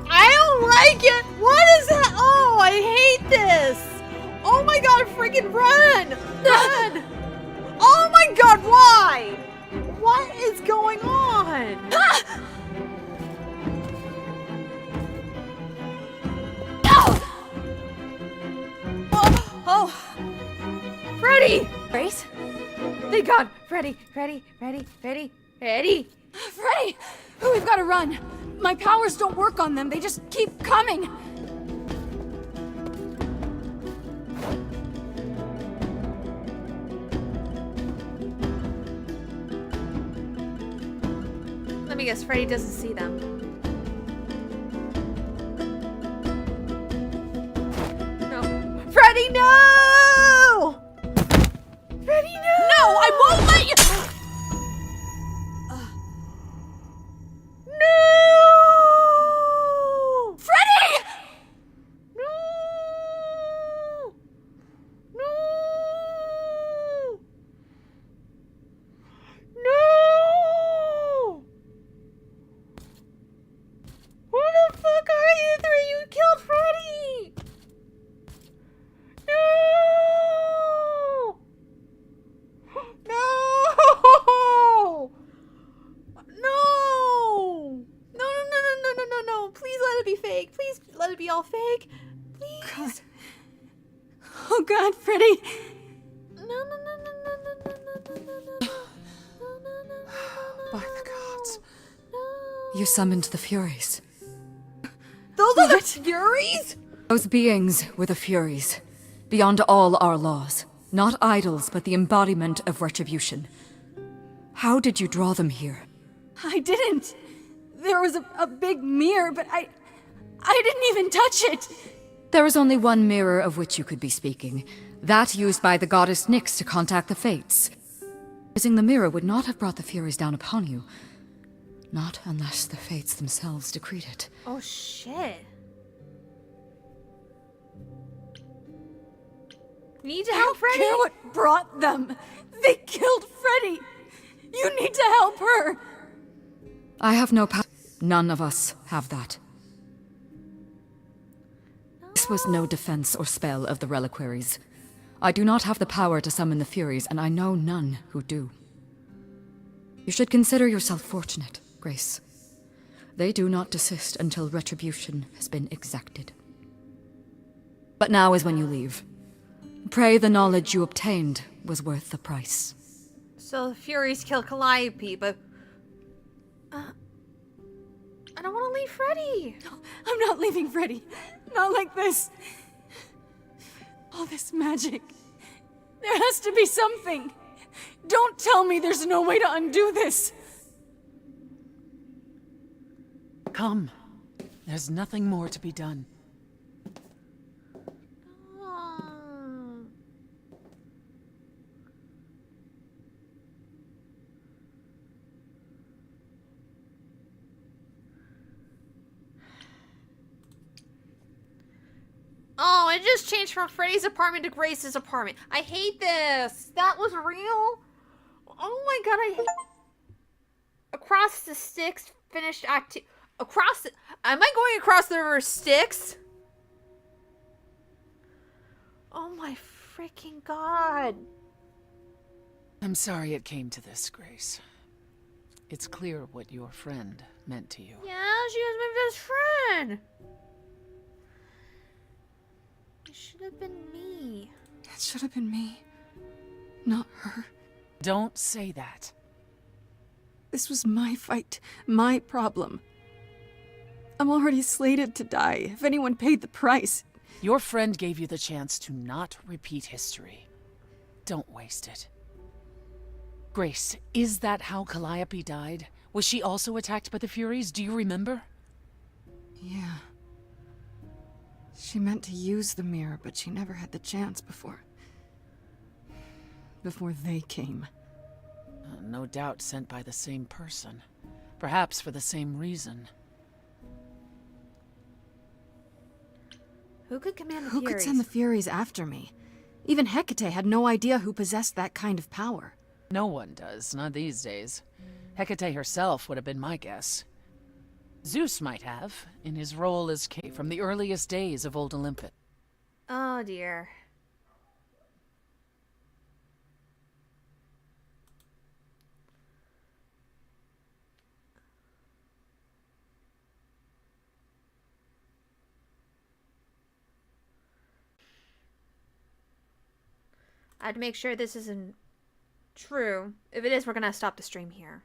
I don't like it. What is that? Oh, I hate this. Oh my god, freaking run! Run! Oh my god, why? What is going on? Oh! Freddy! Grace? Thank God! Freddy! Freddy! Freddy! Freddy! Freddy! Freddy! We've got to run. My powers don't work on them. They just keep coming. Let me guess, Freddy doesn't see them. No. Freddy, no! Freddy, no! No, I won't let you! No! Freddy! No! No! No! Who the fuck are you three? You killed Freddy! No! No! No! No, no, no, no, no, no, no, no. Please let it be fake. Please let it be all fake. Please. God. Oh God, Freddy. No, no, no, no, no, no, no, no, no, no, no, no, no, no. By the gods. You summoned the Furies. Those are the Furies? Those beings were the Furies, beyond all our laws. Not idols, but the embodiment of retribution. How did you draw them here? I didn't. There was a big mirror, but I didn't even touch it. There is only one mirror of which you could be speaking. That used by the goddess Nyx to contact the Fates. Using the mirror would not have brought the Furies down upon you. Not unless the Fates themselves decreed it. Oh, shit. We need to help Freddy. I don't care what brought them. They killed Freddy. You need to help her. I have no power. None of us have that. This was no defense or spell of the reliquaries. I do not have the power to summon the Furies, and I know none who do. You should consider yourself fortunate, Grace. They do not desist until retribution has been exacted. But now is when you leave. Pray the knowledge you obtained was worth the price. So the Furies kill Calliope, but... I don't want to leave Freddy! I'm not leaving Freddy. Not like this. All this magic. There has to be something. Don't tell me there's no way to undo this. Come. There's nothing more to be done. Oh, it just changed from Freddy's apartment to Grace's apartment. I hate this. That was real? Oh my god, I hate... Across the Styx, finished act 2. Across the... Am I going across the river Styx? Oh my freaking god. I'm sorry it came to this, Grace. It's clear what your friend meant to you. Yeah, she was my best friend. It should have been me. It should have been me, not her. Don't say that. This was my fight, my problem. I'm already slated to die if anyone paid the price. Your friend gave you the chance to not repeat history. Don't waste it. Grace, is that how Calliope died? Was she also attacked by the Furies? Do you remember? Yeah. She meant to use the mirror, but she never had the chance before they came. No doubt sent by the same person. Perhaps for the same reason. Who could command the Who Furies? could send the Furies after me? Even Hecate had no idea who possessed that kind of power. No one does, not these days. Hecate herself would have been my guess. Zeus might have, in his role as king from the earliest days of Old Olympus. Oh dear. I'd make sure this isn't true. If it is, we're gonna stop the stream here.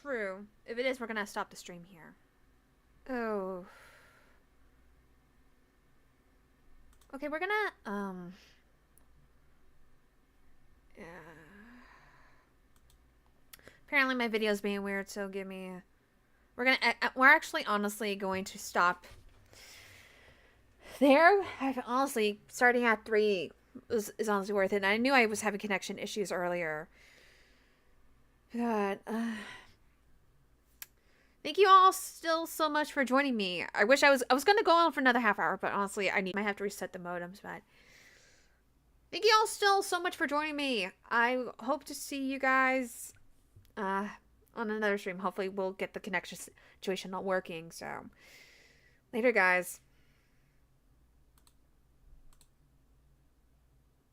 True. If it is, we're gonna stop the stream here. Oh. Okay, we're gonna, yeah. Apparently my video's being weird, so give me a... We're actually honestly going to stop there. Honestly, starting at 3 is honestly worth it. And I knew I was having connection issues earlier. But, thank you all still so much for joining me. I wish I was going to go on for another half hour, but honestly, might have to reset the modems, but... Thank you all still so much for joining me. I hope to see you guys on another stream. Hopefully we'll get the connection situation not working. So later, guys.